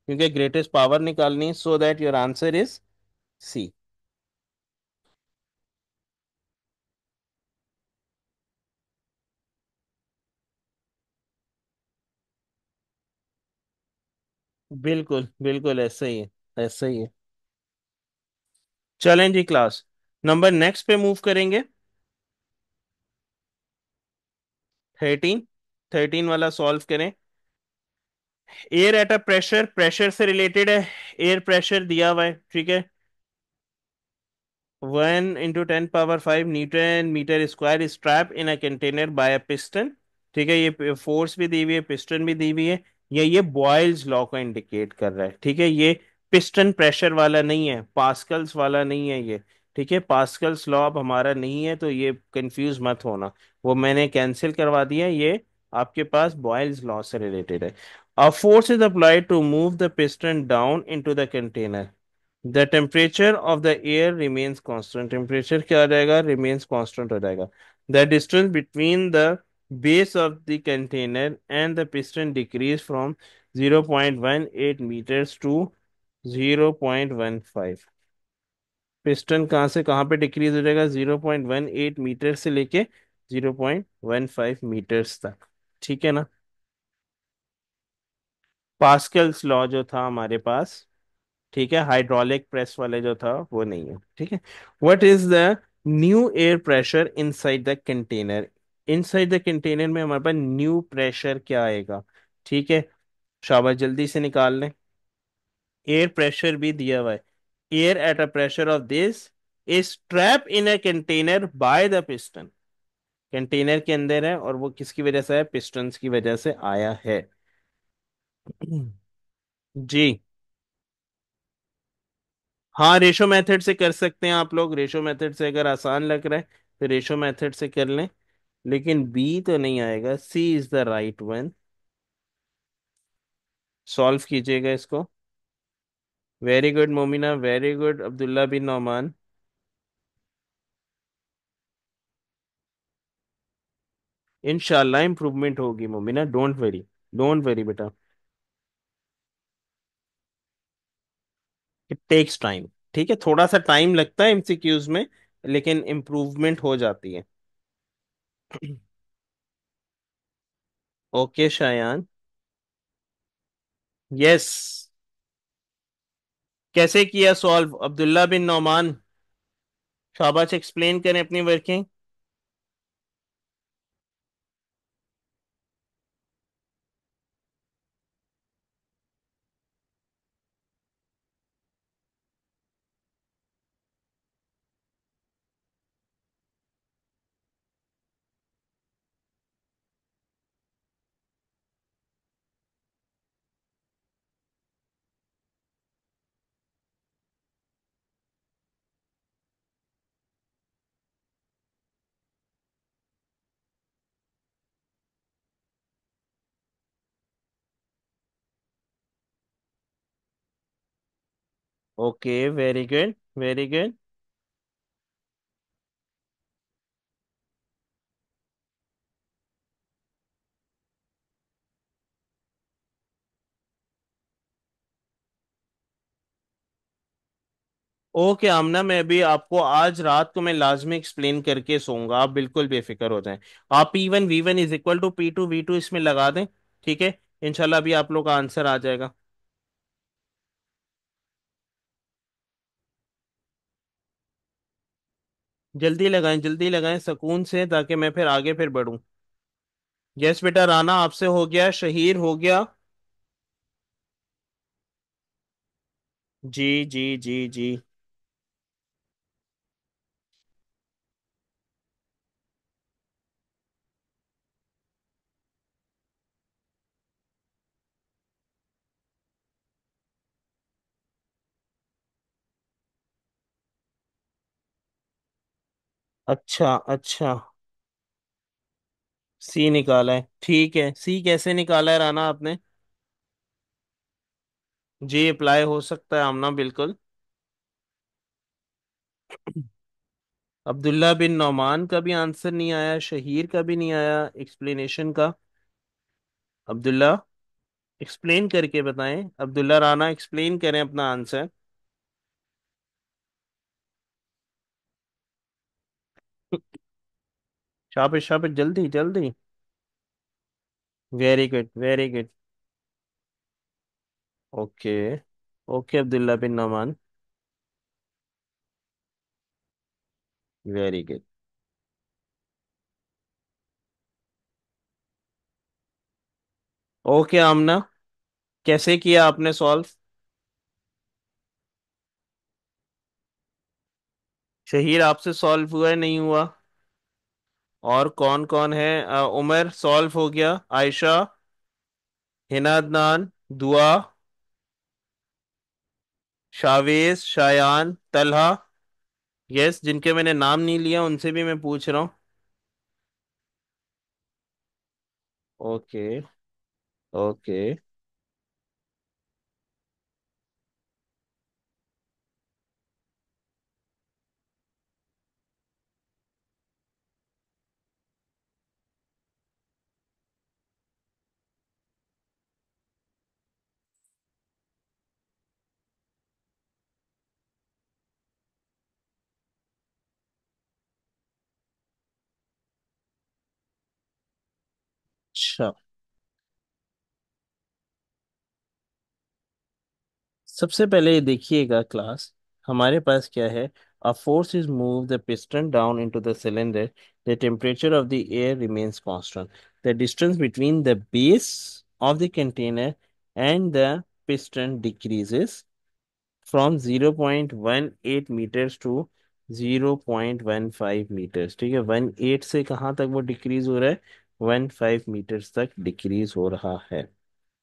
क्योंकि ग्रेटेस्ट पावर निकालनी है, so that your answer is C. बिल्कुल बिल्कुल ऐसा ही है, ऐसा ही है। चलें जी क्लास, नंबर नेक्स्ट पे मूव करेंगे। 13, 13 वाला सॉल्व करें। Air at a pressure, pressure से रिलेटेड है, एयर प्रेशर दिया हुआ है, ठीक है। 1 × 10⁵ newton metre square is trap in a container by a piston. ठीक है, ये फोर्स भी दी हुई है, पिस्टन भी दी हुई है। ये बॉयल्स लॉ को इंडिकेट कर रहा है, ठीक है। ये पिस्टन प्रेशर वाला नहीं है, पास्कल्स वाला नहीं है ये। ठीक है, पास्कल्स लॉ अब हमारा नहीं है, तो ये कंफ्यूज मत होना, वो मैंने कैंसिल करवा दिया। ये आपके पास बॉयल्स लॉ से रिलेटेड है। A force is applied to move the piston down into the container. The temperature of the air remains constant, temperature क्या आ जाएगा, रिमेन्स कांस्टेंट हो जाएगा। The distance between the base of the container and the piston decrease from 0.18 metres to 0.15। Piston कहाँ से कहाँ पे decrease हो जाएगा, 0.18 मीटर से लेके 0.15 मीटर्स तक। ठीक है ना। पास्कल्स लॉ जो था हमारे पास, ठीक है, हाइड्रोलिक प्रेस वाले जो था वो नहीं है, ठीक है। What is the new air pressure inside the container, inside the container में हमारे पास न्यू प्रेशर क्या आएगा। ठीक है, शाबाश जल्दी से निकाल लें। एयर प्रेशर भी दिया हुआ है, air at a pressure of this is trap in a container by the piston. Container के अंदर है और वो किसकी वजह से है, पिस्टन्स की वजह से आया है। जी। हाँ, रेशो मेथड से कर सकते हैं आप लोग, रेशो मेथड से अगर आसान लग रहा है तो रेशो मेथड से कर लें, लेकिन बी तो नहीं आएगा, C is the right one. Solve कीजिएगा इसको। Very good Momina, very good Abdullah bin Nauman. इंशाल्लाह इम्प्रूवमेंट होगी Momina, don't worry, don't worry बेटा। इट टेक्स टाइम, ठीक है, थोड़ा सा टाइम लगता है एमसीक्यूज में, लेकिन इम्प्रूवमेंट हो जाती है। ओके शायान। यस। कैसे किया सॉल्व अब्दुल्ला बिन नौमान, शाबाश, एक्सप्लेन करें अपनी working. Okay, very good, very good. Okay Amna, मैं भी आपको आज रात को मैं लाजमी एक्सप्लेन करके सोऊंगा, आप बिल्कुल बेफिक्र हो जाएं। आप P1 V1 = P2 V2 इसमें लगा दें, ठीक है। इंशाल्लाह अभी आप लोग का आंसर आ जाएगा। जल्दी लगाएं सुकून से, ताकि मैं फिर आगे फिर बढ़ूं। यस बेटा, राना आपसे हो गया, शहीर हो गया। जी जी जी जी। अच्छा अच्छा। सी निकाला है, ठीक है। सी कैसे निकाला है राना आपने? जी अप्लाई हो सकता है आमना, बिल्कुल। अब्दुल्ला बिन नौमान का भी आंसर नहीं आया, शहीर का भी नहीं आया एक्सप्लेनेशन का। अब्दुल्ला, एक्सप्लेन करके बताएं। अब्दुल्ला राना एक्सप्लेन करें अपना आंसर। शाबाश शाबाश, जल्दी जल्दी। Very good very good. Okay. Okay Abdullah bin Nauman. Very good. Okay Amna, कैसे किया आपने सॉल्व? शहीर आपसे सॉल्व हुआ है, नहीं हुआ? और कौन कौन है? उमर सॉल्व हो गया, आयशा, हिना अदनान, दुआ, शावेज, शायान, तलहा। यस, जिनके मैंने नाम नहीं लिया उनसे भी मैं पूछ रहा हूँ। ओके। ओके। अच्छा, सबसे पहले ये देखिएगा क्लास, हमारे पास क्या है? A force is move the piston down into the cylinder. The temperature of the air remains constant. The distance between the base of the container and the piston decreases from 0.18 meters to 0.15 meters। ठीक है, 18 से कहाँ तक वो decrease हो रहा है? 15 metres तक डिक्रीज हो रहा है।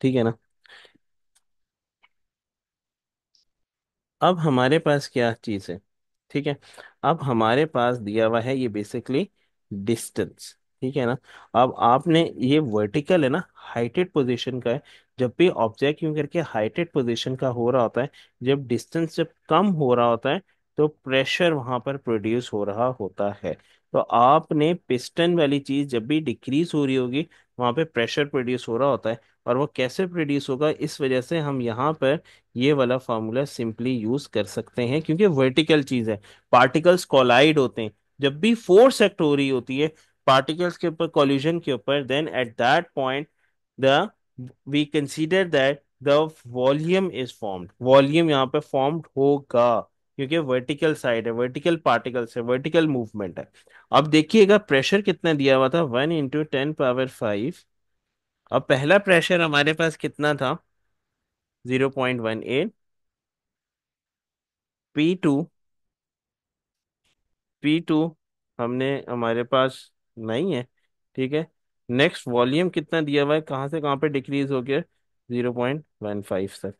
ठीक है ना? अब हमारे पास क्या चीज़ है? ठीक है, अब हमारे पास दिया हुआ है ये बेसिकली डिस्टेंस। ठीक है ना? अब आपने ये वर्टिकल है ना, हाइटेड पोजीशन का है। जब भी ऑब्जेक्ट यूं करके हाइटेड पोजीशन का हो रहा होता है, जब डिस्टेंस जब कम हो रहा होता है, तो प्रेशर वहां पर प्रोड्यूस हो रहा होता है। तो आपने पिस्टन वाली चीज जब भी डिक्रीज हो रही होगी, वहां पे प्रेशर प्रोड्यूस हो रहा होता है। और वो कैसे प्रोड्यूस होगा, इस वजह से हम यहाँ पर ये वाला फार्मूला सिंपली यूज कर सकते हैं, क्योंकि वर्टिकल चीज है। पार्टिकल्स कोलाइड होते हैं, जब भी फोर्स एक्ट हो रही होती है पार्टिकल्स के ऊपर, कॉलिजन के ऊपर, then at that point the we consider that the volume is formed. Volume यहाँ पे फॉर्म्ड होगा, क्योंकि वर्टिकल साइड है, वर्टिकल पार्टिकल्स है, वर्टिकल मूवमेंट है। अब देखिएगा प्रेशर कितना दिया हुआ था, 1 × 10⁵ अब पहला प्रेशर हमारे पास कितना था? 0.18। P2 हमने, हमारे पास नहीं है। ठीक है, नेक्स्ट वॉल्यूम कितना दिया हुआ है, कहाँ से कहाँ पे डिक्रीज हो गया? 0.15 तक।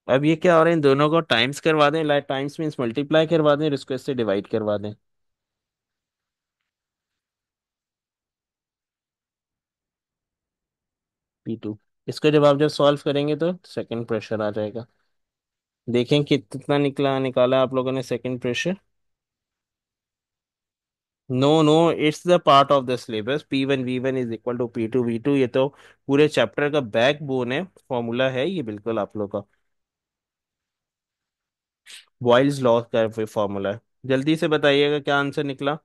अब ये क्या हो रहा है, इन दोनों को टाइम्स करवा दें, लाइक टाइम्स मीन्स मल्टीप्लाई करवा दें, और इसको इससे डिवाइड करवा दें। P2, इसको जब आप जब सॉल्व करेंगे तो सेकंड प्रेशर आ जाएगा। देखें कि कितना निकला, निकाला आप लोगों ने second pressure. No no, it's the part of the syllabus. P1 V1 = P2 V2, ये तो पूरे चैप्टर का बैक बोन है, फॉर्मूला है ये बिल्कुल आप लोग का। बॉयल्स लॉ का फॉर्मूला है। जल्दी से बताइएगा क्या आंसर निकला।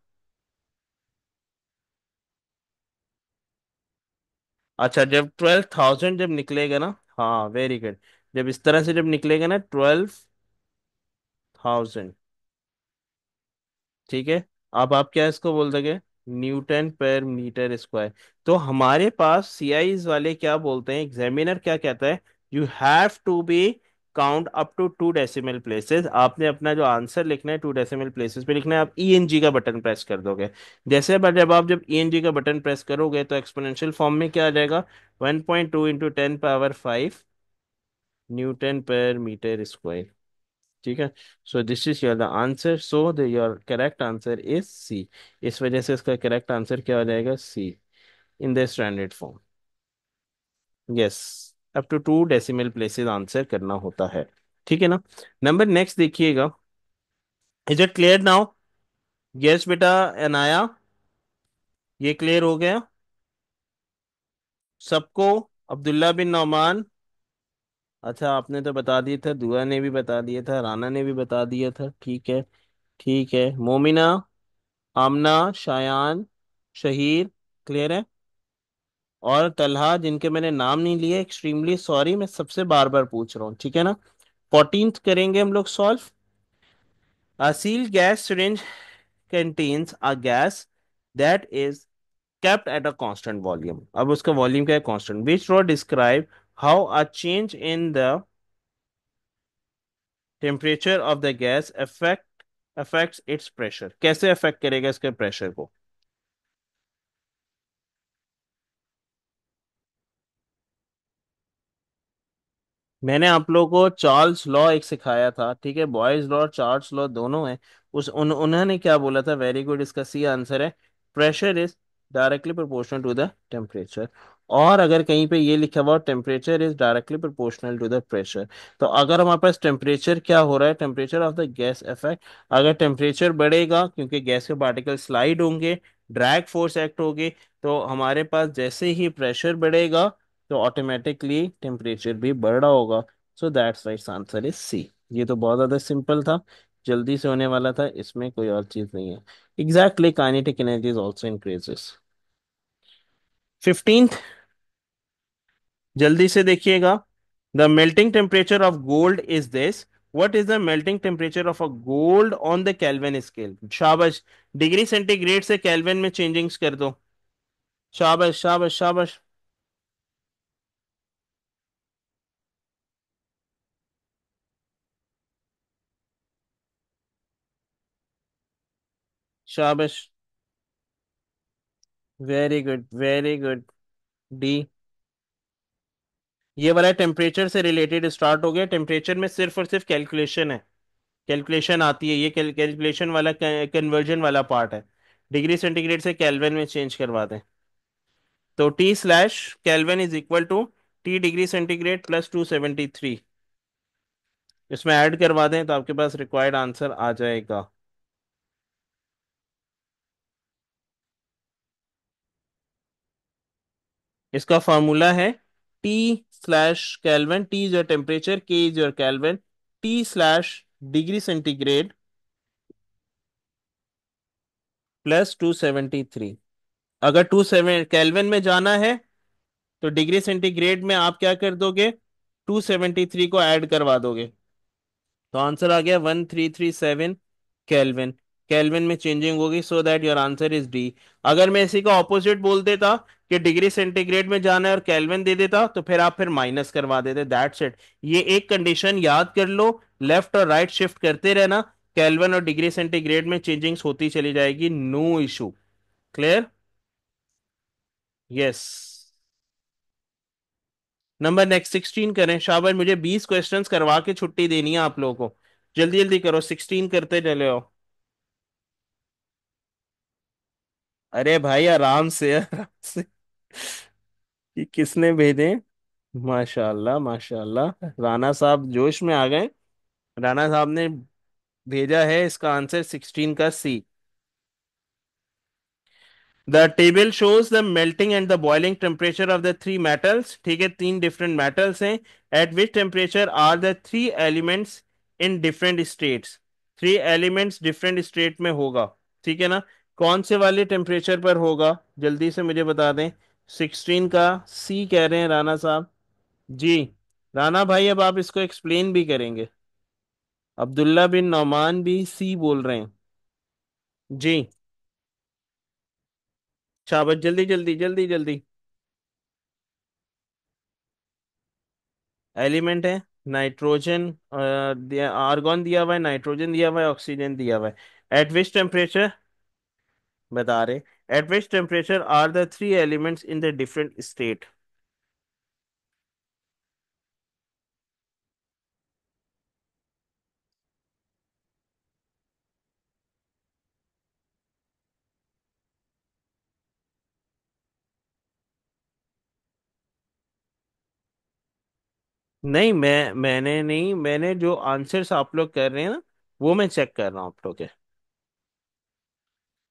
अच्छा, जब 12,000 जब निकलेगा ना, हाँ वेरी गुड। जब इस तरह से जब निकलेगा ना 12,000, ठीक है, अब आप क्या इसको बोल दोगे? न्यूटन पर मीटर स्क्वायर। तो हमारे पास सीआईज वाले क्या बोलते हैं, एग्जामिनर क्या कहता है? You have to be count up to 2 decimal places. आपने अपना जो आंसर लिखना है 2 डेसिमल प्लेसेस पे लिखना है। आप ईएनजी का बटन प्रेस कर दोगे। जैसे पर जब आप जब ईएनजी का बटन प्रेस करोगे तो एक्सपोनेंशियल फॉर्म में क्या आ जाएगा? 1.2 × 10⁵ न्यूटन पर मीटर स्क्वायर। ठीक है। So this is your the answer, so the your correct answer is C. इस वजह से इसका करेक्ट आंसर क्या हो जाएगा, C, in the standard form. Yes, up to 2 decimal places answer करना होता है। ठीक है ना। नंबर नेक्स्ट देखिएगा। Is it clear now? Yes बेटा अनाया, ये क्लियर हो गया सबको? अब्दुल्ला बिन नौमान, अच्छा आपने तो बता दिया था, दुआ ने भी बता दिया था, राना ने भी बता दिया था, ठीक है। ठीक है, मोमिना, आमना, शायान, शहीर, क्लियर है। और तलहा, जिनके मैंने नाम नहीं लिए, एक्सट्रीमली सॉरी, मैं सबसे बार बार पूछ रहा हूँ, ठीक है ना। 14th करेंगे हम लोग solve. A sealed gas syringe contains a gas that is kept at a constant volume. अब उसका वॉल्यूम क्या है, constant. Which law describe how a change in the temperature of the gas affects its pressure? कैसे affect करेगा इसके pressure को? मैंने आप लोगों को चार्ल्स लॉ एक सिखाया था, ठीक है, बॉयज लॉ और चार्ल्स लॉ दोनों है। उन्होंने क्या बोला था, वेरी गुड, इसका सी आंसर है, pressure is directly proportional to the temperature. और अगर कहीं पे ये लिखा हुआ temperature is directly proportional to the pressure, तो अगर हमारे पास टेम्परेचर क्या हो रहा है, temperature of the gas effect, अगर टेम्परेचर बढ़ेगा क्योंकि गैस के पार्टिकल स्लाइड होंगे, ड्रैग फोर्स एक्ट होगी, तो हमारे पास जैसे ही प्रेशर बढ़ेगा तो ऑटोमेटिकली टेम्परेचर भी बढ़ रहा होगा। So that's right answer is C. ये तो बहुत ज्यादा सिंपल था, जल्दी से होने वाला था, इसमें कोई और चीज नहीं है। Exactly, kinetic energy is also increases. 15th, जल्दी से देखिएगा। The melting temperature of gold is this. What is the melting temperature of a gold on the kelvin scale? शाबाश, डिग्री सेंटीग्रेड से केल्विन में चेंजिंग्स कर दो। शाबाश शाबाश शाबाश। शाबाश, very good very good. D, ये वाला टेम्परेचर से रिलेटेड स्टार्ट हो गया। टेम्परेचर में सिर्फ और सिर्फ कैलकुलेशन है, कैलकुलेशन आती है, ये कैलकुलेशन वाला कन्वर्जन वाला पार्ट है। डिग्री सेंटीग्रेड से केल्विन में चेंज करवा दें, तो T slash kelvin is equal to T degree centigrade plus 273, इसमें ऐड करवा दें तो आपके पास रिक्वायर्ड आंसर आ जाएगा। इसका फॉर्मूला है T slash kelvin, T is your temperature, K is your kelvin, T slash degree centigrade plus 273। अगर 27 केल्विन में जाना है तो डिग्री सेंटीग्रेड में आप क्या कर दोगे, 273 को ऐड करवा दोगे, तो आंसर आ गया 1337 केल्विन। केल्विन में चेंजिंग होगी, सो that your answer is D. अगर मैं इसी का ऑपोजिट बोल देता कि डिग्री सेंटीग्रेड में जाना है और केल्विन दे देता, तो फिर आप फिर माइनस करवा देते, दैट्स इट। ये एक कंडीशन याद कर लो, लेफ्ट और राइट शिफ्ट करते रहना, केल्विन और डिग्री सेंटीग्रेड में चेंजिंग्स होती चली जाएगी, no issue. Clear? Yes. Number next 16 करें। शाबाश, मुझे 20 क्वेश्चंस करवा के छुट्टी देनी है आप लोगों को। जल्दी जल्दी करो, 16 करते चले हो। अरे भाई आराम से आराम से। ये किसने भेजे? माशाल्लाह माशाल्लाह, राणा साहब जोश में आ गए। राणा साहब ने भेजा है इसका आंसर 16 का C. The table shows the melting and the boiling temperature of the three metals, ठीक है, तीन डिफरेंट मेटल्स हैं। At which temperature are the three elements in different states? Three elements different state में होगा, ठीक है ना। कौन से वाले टेम्परेचर पर होगा, जल्दी से मुझे बता दें। 16 का सी कह रहे हैं राणा साहब। जी, राणा भाई अब आप इसको एक्सप्लेन भी करेंगे। अब्दुल्ला बिन नौमान भी सी बोल रहे हैं। जी, शाबाश, जल्दी जल्दी जल्दी जल्दी। एलिमेंट है नाइट्रोजन, आर्गन दिया हुआ है, नाइट्रोजन दिया हुआ है, ऑक्सीजन दिया हुआ है। एट विच टेम्परेचर, बता रहे, at which temperature are the three elements in the different state? नहीं, मैंने नहीं, मैंने जो आंसर्स आप लोग कर रहे हैं ना, वो मैं चेक कर रहा हूँ आप लोग के।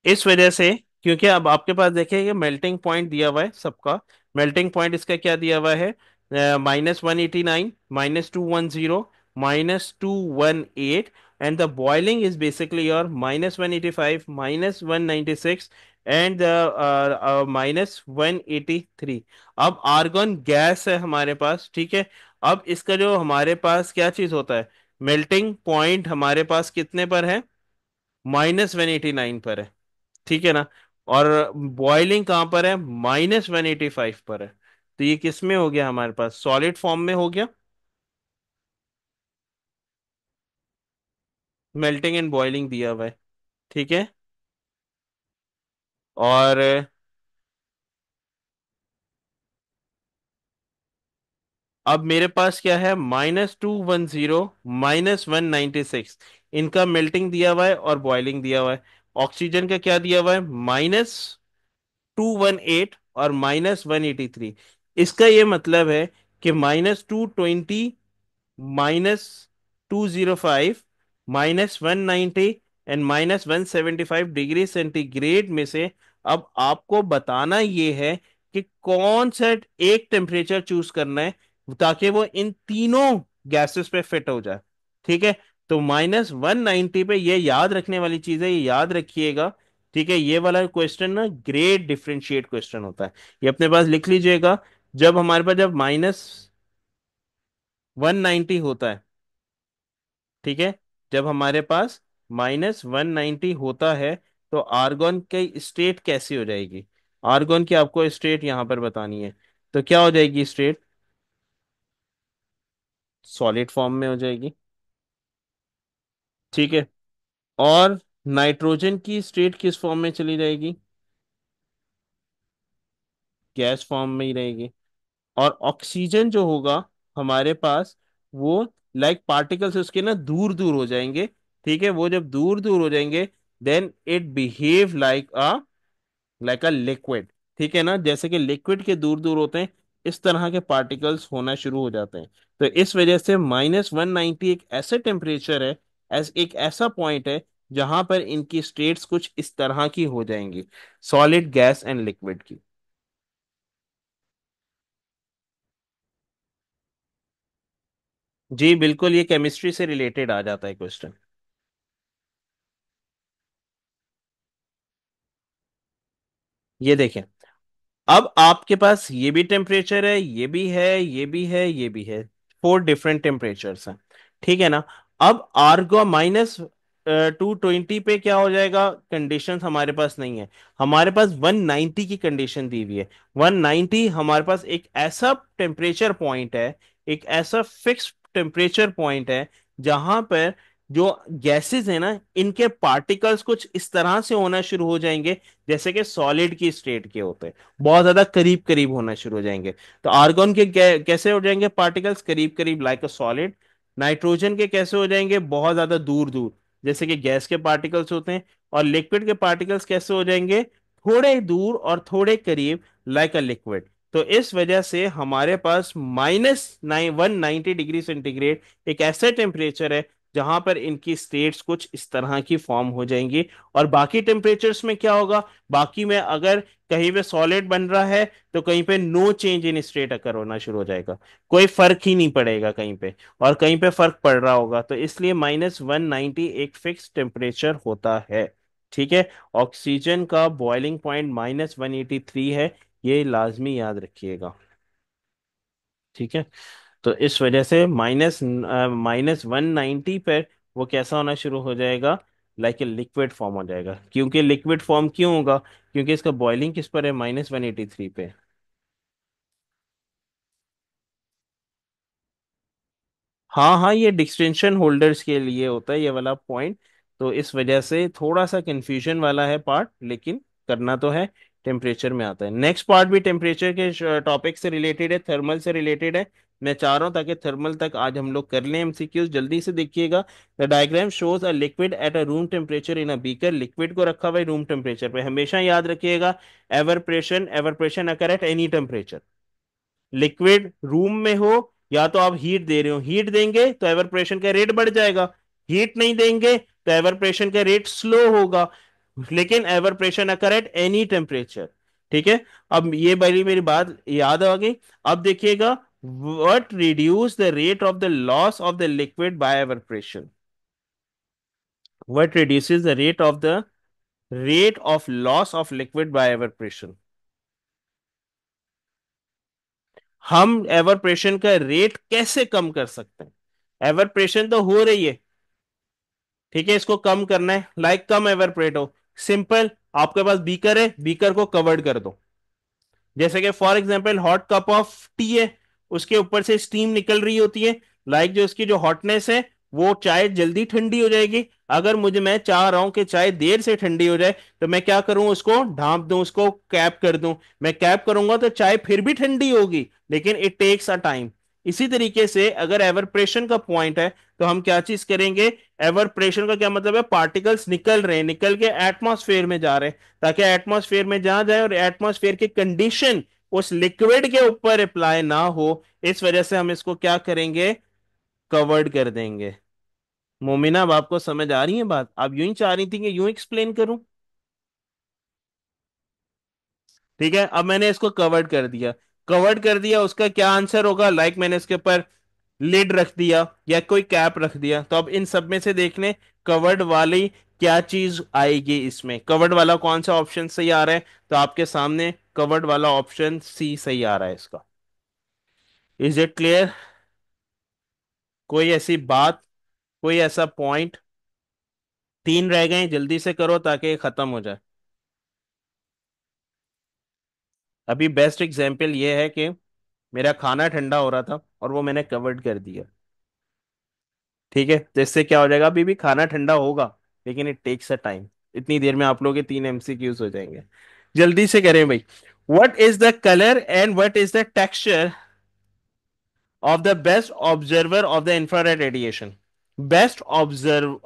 इस वजह से, क्योंकि अब आपके पास देखिए कि मेल्टिंग पॉइंट दिया हुआ है सबका। मेल्टिंग पॉइंट इसका क्या दिया हुआ है? -189, -210, -218, and the boiling is basically your -185, -196, and -183। अब आर्गन गैस है हमारे पास, ठीक है। अब इसका जो हमारे पास क्या चीज होता है, मेल्टिंग पॉइंट हमारे पास कितने पर है? -189 पर है, ठीक है ना। और बॉइलिंग कहाँ पर है? -185 पर है। तो ये किस में हो गया? हमारे पास सॉलिड फॉर्म में हो गया। मेल्टिंग एंड बॉइलिंग दिया हुआ है, ठीक है। और अब मेरे पास क्या है? -210, -196, इनका मेल्टिंग दिया हुआ है और बॉइलिंग दिया हुआ है। ऑक्सीजन का क्या दिया हुआ है? -218 और -183। इसका ये मतलब है कि -220, -205, -190 एंड -175 डिग्री सेंटीग्रेड में से अब आपको बताना ये है कि कौन सा एक टेम्परेचर चूज करना है ताकि वो इन तीनों गैसेस पे फिट हो जाए, ठीक है। तो -190 पे, ये याद रखने वाली चीज है, ये याद रखिएगा, ठीक है। ये वाला क्वेश्चन ना ग्रेट डिफरेंशिएट क्वेश्चन होता है, ये अपने पास लिख लीजिएगा। जब हमारे पास जब -190 होता है, ठीक है, जब हमारे पास -190 होता है, तो आर्गन की स्टेट कैसी हो जाएगी? आर्गन की आपको स्टेट यहां पर बतानी है। तो क्या हो जाएगी स्टेट? सॉलिड फॉर्म में हो जाएगी, ठीक है। और नाइट्रोजन की स्टेट किस फॉर्म में चली जाएगी? गैस फॉर्म में ही रहेगी। और ऑक्सीजन जो होगा हमारे पास, वो लाइक पार्टिकल्स उसके ना दूर दूर हो जाएंगे, ठीक है। वो जब दूर दूर हो जाएंगे, then it behave like a liquid, ठीक है ना। जैसे कि लिक्विड के दूर दूर होते हैं, इस तरह के पार्टिकल्स होना शुरू हो जाते हैं। तो इस वजह से -190 एक ऐसे टेम्परेचर है, एक ऐसा पॉइंट है जहां पर इनकी स्टेट्स कुछ इस तरह की हो जाएंगी, सॉलिड, गैस एंड लिक्विड की। जी बिल्कुल, ये केमिस्ट्री से रिलेटेड आ जाता है क्वेश्चन। ये देखें, अब आपके पास ये भी टेम्परेचर है, ये भी है, ये भी है, ये भी है। 4 डिफरेंट टेम्परेचर्स हैं, ठीक है ना। अब आर्गो -220 पे क्या हो जाएगा? कंडीशंस हमारे पास नहीं है, हमारे पास 190 की कंडीशन दी हुई है। 190 हमारे पास एक ऐसा टेम्परेचर पॉइंट है, एक ऐसा फिक्स टेम्परेचर पॉइंट है जहां पर जो गैसेस है ना, इनके पार्टिकल्स कुछ इस तरह से होना शुरू हो जाएंगे जैसे कि सॉलिड की स्टेट के होते हैं, बहुत ज्यादा करीब करीब होना शुरू हो जाएंगे। तो आर्गन के कैसे हो जाएंगे पार्टिकल्स? करीब करीब लाइक अ सॉलिड। नाइट्रोजन के कैसे हो जाएंगे? बहुत ज्यादा दूर दूर, जैसे कि गैस के पार्टिकल्स होते हैं। और लिक्विड के पार्टिकल्स कैसे हो जाएंगे? थोड़े दूर और थोड़े करीब, लाइक अ लिक्विड। तो इस वजह से हमारे पास -190 डिग्री सेंटीग्रेड एक ऐसा टेम्परेचर है जहां पर इनकी स्टेट्स कुछ इस तरह की फॉर्म हो जाएंगी। और बाकी टेम्परेचर्स में क्या होगा? बाकी में अगर कहीं पे सॉलिड बन रहा है, तो कहीं पे नो चेंज इन स्टेट अकर होना शुरू हो जाएगा, कोई फर्क ही नहीं पड़ेगा कहीं पे। और कहीं पे फर्क पड़ रहा होगा, तो इसलिए -190 एक फिक्स टेम्परेचर होता है, ठीक है। ऑक्सीजन का बॉइलिंग पॉइंट -183 है, ये लाजमी याद रखिएगा, ठीक है। तो इस वजह से -190 पर वो कैसा होना शुरू हो जाएगा? लाइक ए लिक्विड फॉर्म हो जाएगा। क्योंकि लिक्विड फॉर्म क्यों होगा? क्योंकि इसका बॉइलिंग किस पर है? -183 पे। हाँ हाँ, ये डिस्टिंक्शन होल्डर्स के लिए होता है ये वाला पॉइंट। तो इस वजह से थोड़ा सा कंफ्यूजन वाला है पार्ट, लेकिन करना तो है। टेम्परेचर में आता है। नेक्स्ट पार्ट भी टेम्परेचर के टॉपिक से रिलेटेड है, थर्मल से रिलेटेड है। मैं चाह रहा हूँ ताकि थर्मल तक आज हम लोग कर लें एमसीक्यूज। जल्दी से देखिएगा। The diagram shows a liquid at a room temperature in a beaker. Liquid को रखा हुआ है रूम टेम्परेचर पे, हमेशा याद रखिएगा। Evaporation, evaporation occur at any temperature. Liquid room में हो या तो आप हीट दे रहे हो, हीट देंगे तो एवरप्रेशन का रेट बढ़ जाएगा, हीट नहीं देंगे तो एवरप्रेशन का रेट स्लो होगा, लेकिन एवरप्रेशन अकर एट एनी टेम्परेचर। ठीक है, अब ये बड़ी मेरी बात याद आ गई। अब देखिएगा, what reduce the rate of the loss of the liquid by evaporation? What reduces the rate of loss of liquid by evaporation? हम एवरप्रेशन का रेट कैसे कम कर सकते हैं? एवरप्रेशन तो हो रही है, ठीक है, इसको कम करना है, लाइक कम एवरप्रेट हो। सिंपल, आपके पास बीकर है, बीकर को कवर्ड कर दो। जैसे कि for example hot cup of T है, उसके ऊपर से स्टीम निकल रही होती है, लाइक जो इसकी जो हॉटनेस है, वो चाय जल्दी ठंडी हो जाएगी। अगर मैं चाह रहा हूं कि चाय देर से ठंडी हो जाए, तो मैं क्या करूं, उसको ढांप दूं, उसको कैप कर दूं। मैं कैप करूंगा तो चाय फिर भी ठंडी होगी, लेकिन इट टेक्स अ टाइम। इसी तरीके से अगर एवरप्रेशन का पॉइंट है, तो हम क्या चीज करेंगे? एवरप्रेशन का क्या मतलब है? पार्टिकल्स निकल रहे हैं, निकल के एटमॉस्फेयर में जा रहे हैं, ताकि एटमॉस्फेयर में जा जाए और एटमॉस्फेयर की कंडीशन उस लिक्विड के ऊपर अप्लाई ना हो। इस वजह से हम इसको क्या करेंगे? कवर्ड कर देंगे। मोमिना, अब आपको समझ आ रही है बात? आप यूं ही चाह रही थी कि यूं एक्सप्लेन करूं? ठीक है, अब मैंने इसको कवर्ड कर दिया। कवर्ड कर दिया, उसका क्या आंसर होगा? लाइक मैंने इसके ऊपर लिड रख दिया या कोई कैप रख दिया, तो अब इन सब में से देख लें कवर्ड वाली क्या चीज आएगी। इसमें कवर्ड वाला कौन सा ऑप्शन सही आ रहा है? तो आपके सामने कवर्ड वाला ऑप्शन सी सही आ रहा है इसका। Is it clear? कोई ऐसी बात, कोई ऐसा पॉइंट? तीन रह गए, जल्दी से करो ताकि ये खत्म हो जाए। अभी बेस्ट एग्जांपल ये है कि मेरा खाना ठंडा हो रहा था और वो मैंने कवर्ड कर दिया। ठीक है, तो इससे क्या हो जाएगा? अभी भी खाना ठंडा होगा, लेकिन इट टेक्स अ टाइम। इतनी देर में आप लोगों के तीन एमसीक्यूज हो जाएंगे। जल्दी से करें भाई। What is the colour and what is the texture of the best observer of the infrared radiation? Best observe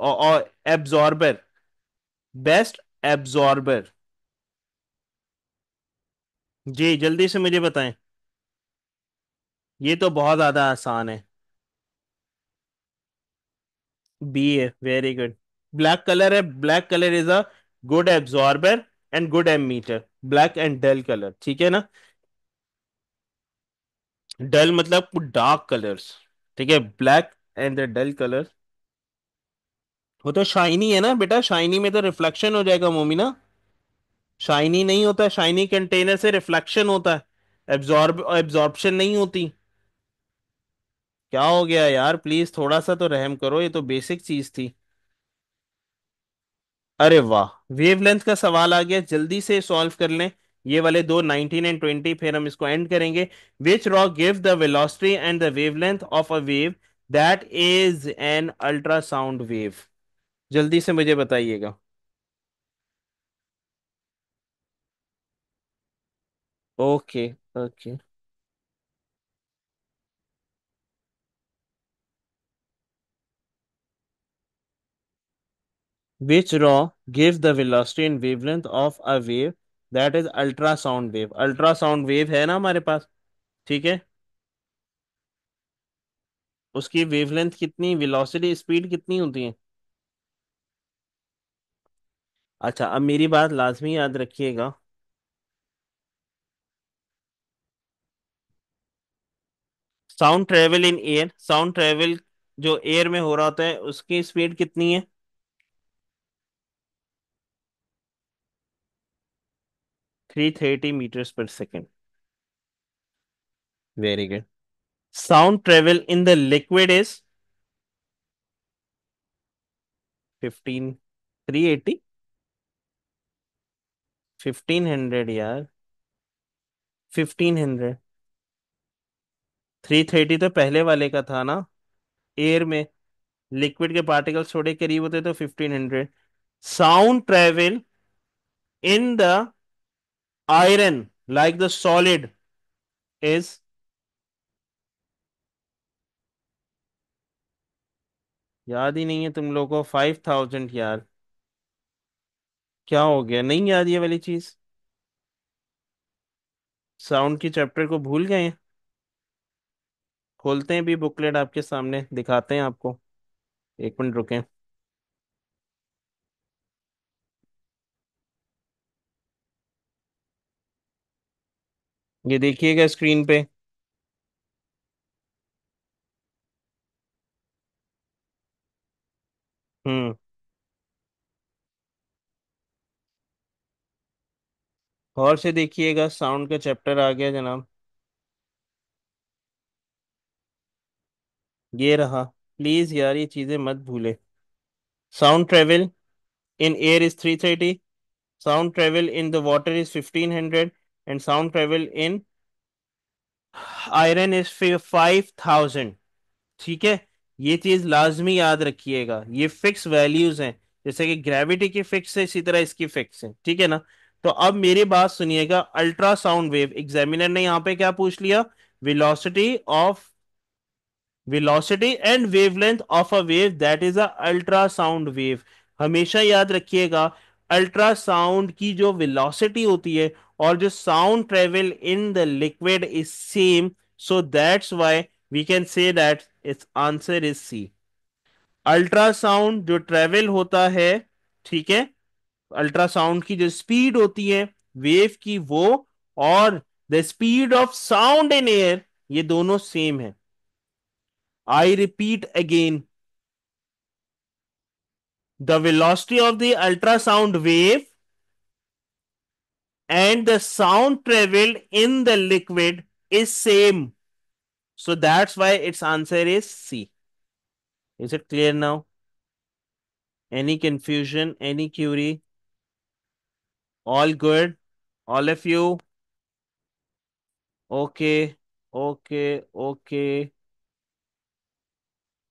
absorber, best absorber. जी जल्दी से मुझे बताएं। ये तो बहुत ज्यादा आसान है। बी है, वेरी गुड। ब्लैक कलर है, black colour is a good absorber and good emitter. Black and dull colour, ठीक है ना? डल मतलब डार्क कलर्स, ठीक है, black and the dull colour. वो तो शाइनी है ना बेटा, शाइनी में तो रिफ्लेक्शन हो जाएगा मोमिना। शाइनी नहीं होता, शाइनी कंटेनर से रिफ्लेक्शन होता है, एब्जॉर्प्शन नहीं होती। क्या हो गया यार, प्लीज थोड़ा सा तो रहम करो, ये तो बेसिक चीज थी। अरे वाह, वेवलेंथ का सवाल आ गया, जल्दी से सॉल्व कर लें। ये वाले दो 19 एंड 20, फिर हम इसको एंड करेंगे। Which rock give the velocity and the wavelength of a wave that is an ultrasound wave? जल्दी से मुझे बताइएगा। Okay, okay. Which raw give the velocity and wavelength of a wave that is ultrasound wave? Ultrasound wave है ना हमारे पास, ठीक है। उसकी वेवलेंथ कितनी, वेलोसिटी स्पीड कितनी होती है? अच्छा, अब मेरी बात लाजमी याद रखिएगा। Sound travel in air, sound travel जो एयर में हो रहा होता है, उसकी स्पीड कितनी है? 330 metres per second. Very good. Sound travel in the liquid is 15, 380, 1500 यार, 1500। 330 तो पहले वाले का था ना, एयर में। लिक्विड के पार्टिकल्स थोड़े करीब होते तो 1500। Sound travel in the iron, like the solid, is, याद ही नहीं है तुम लोगों को? 5000 यार। क्या हो गया, नहीं याद ये वाली चीज? साउंड की चैप्टर को भूल गए हैं? खोलते हैं भी बुकलेट आपके सामने, दिखाते हैं आपको। एक मिनट रुकें। ये देखिएगा स्क्रीन पे। हम्म। और से देखिएगा, साउंड का चैप्टर आ गया जनाब। ये रहा। प्लीज यार ये चीजें मत भूले। Sound travel in air is 330, sound travel in the water is 1500, and sound travel in iron is 5000। ठीक है। ये चीज लाजमी याद रखिएगा, ये फिक्स वैल्यूज हैं। जैसे कि ग्रेविटी की फिक्स है, इसी तरह इसकी फिक्स है, ठीक है ना। तो अब मेरी बात सुनिएगा, अल्ट्रासाउंड वेव, एग्जामिनर ने यहाँ पे क्या पूछ लिया? Velocity of, velocity and wavelength of a wave that is a ultrasound wave। हमेशा याद रखिएगा, अल्ट्रासाउंड की जो वेलोसिटी होती है और जो sound travel in the liquid is same, so that's why we can say that it's answer is C. Ultrasound जो ट्रेवल होता है, ठीक है, अल्ट्रासाउंड की जो स्पीड होती है वेव की, वो और the speed of sound in air, ये दोनों सेम है। I repeat again, the velocity of the ultrasound wave and the sound traveled in the liquid is same. So that's why its answer is C. Is it clear now? Any confusion? Any query? All good? All of you? Okay. Okay. Okay.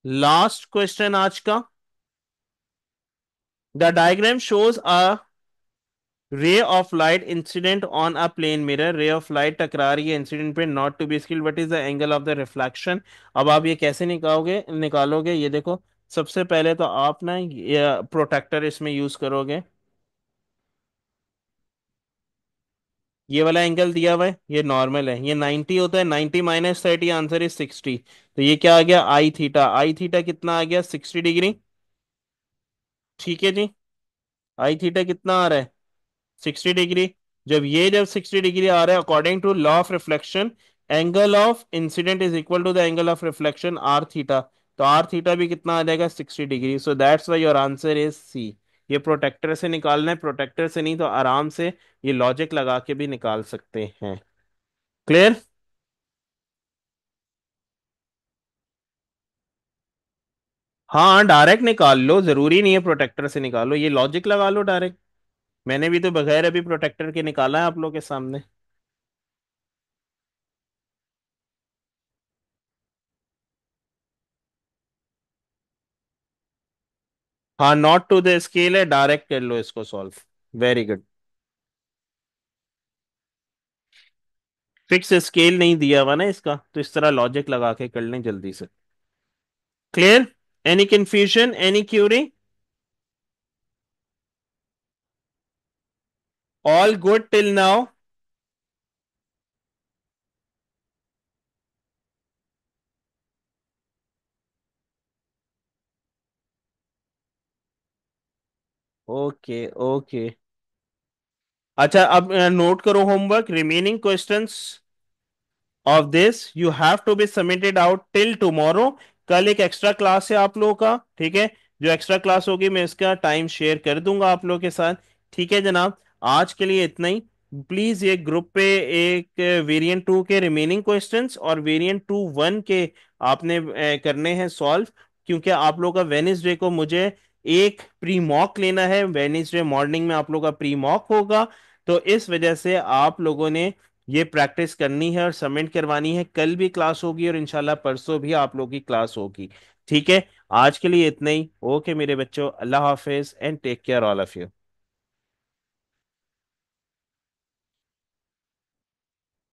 Last question आज का. The diagram shows a ray of light incident on a plane mirror. Ray of light टकरा रही है incident पे, not to be skilled, what is the angle of the reflection. अब आप ये कैसे निकालोगे ये देखो। सबसे पहले तो आप ना ये प्रोटेक्टर इसमें यूज करोगे। ये वाला एंगल दिया हुआ है, ये नॉर्मल है, ये 90 होता है, 90 माइनस 30, आंसर इज 60। तो ये क्या आ गया? आई थीटा। आई थीटा कितना आ गया? 60 डिग्री। ठीक है जी। आई थीटा कितना आ रहा है? 60 डिग्री। जब 60 डिग्री आ रहा है, according to law of reflection, angle of incidence is equal to the angle of reflection R theta. तो आर थीटा भी कितना आ जाएगा? 60 degree. So that's why your answer is C. ये प्रोटेक्टर से निकालना है, प्रोटेक्टर से नहीं तो आराम से ये लॉजिक लगा के भी निकाल सकते हैं। क्लियर? हाँ डायरेक्ट निकाल लो, जरूरी नहीं है प्रोटेक्टर से निकालो, ये लॉजिक लगा लो डायरेक्ट। मैंने भी तो बगैर अभी प्रोटेक्टर के निकाला है आप लोग के सामने। हाँ नॉट टू द स्केल है, डायरेक्ट कर लो इसको solve. Very good. Fix scale नहीं दिया हुआ ना इसका, तो इस तरह लॉजिक लगा के कर लें जल्दी से। Clear? Any confusion? Any query? All good till now? Okay okay. अच्छा अब नोट करो homework, remaining questions of this you have to be submitted out till tomorrow. कल एक एक्स्ट्रा क्लास है आप लोगों का, ठीक है। जो एक्स्ट्रा क्लास होगी मैं इसका टाइम शेयर कर दूंगा आप लोगों के साथ। ठीक है जनाब, आज के लिए इतना ही। प्लीज ये ग्रुप पे एक वेरिएंट 2 के रिमेनिंग क्वेश्चंस और वेरिएंट 2 1 के आपने करने हैं सॉल्व। क्योंकि आप लोगों का वेनिसडे को मुझे एक प्री मॉक लेना है, वेनिसडे मॉर्निंग में आप लोगों का प्री मॉक होगा। तो इस वजह से आप लोगों ने ये प्रैक्टिस करनी है और सबमिट करवानी है। कल भी क्लास होगी और इंशाल्लाह परसों भी आप लोगों की क्लास होगी। ठीक है, आज के लिए इतना ही। ओके मेरे बच्चों, अल्लाह हाफिज and take care all of you.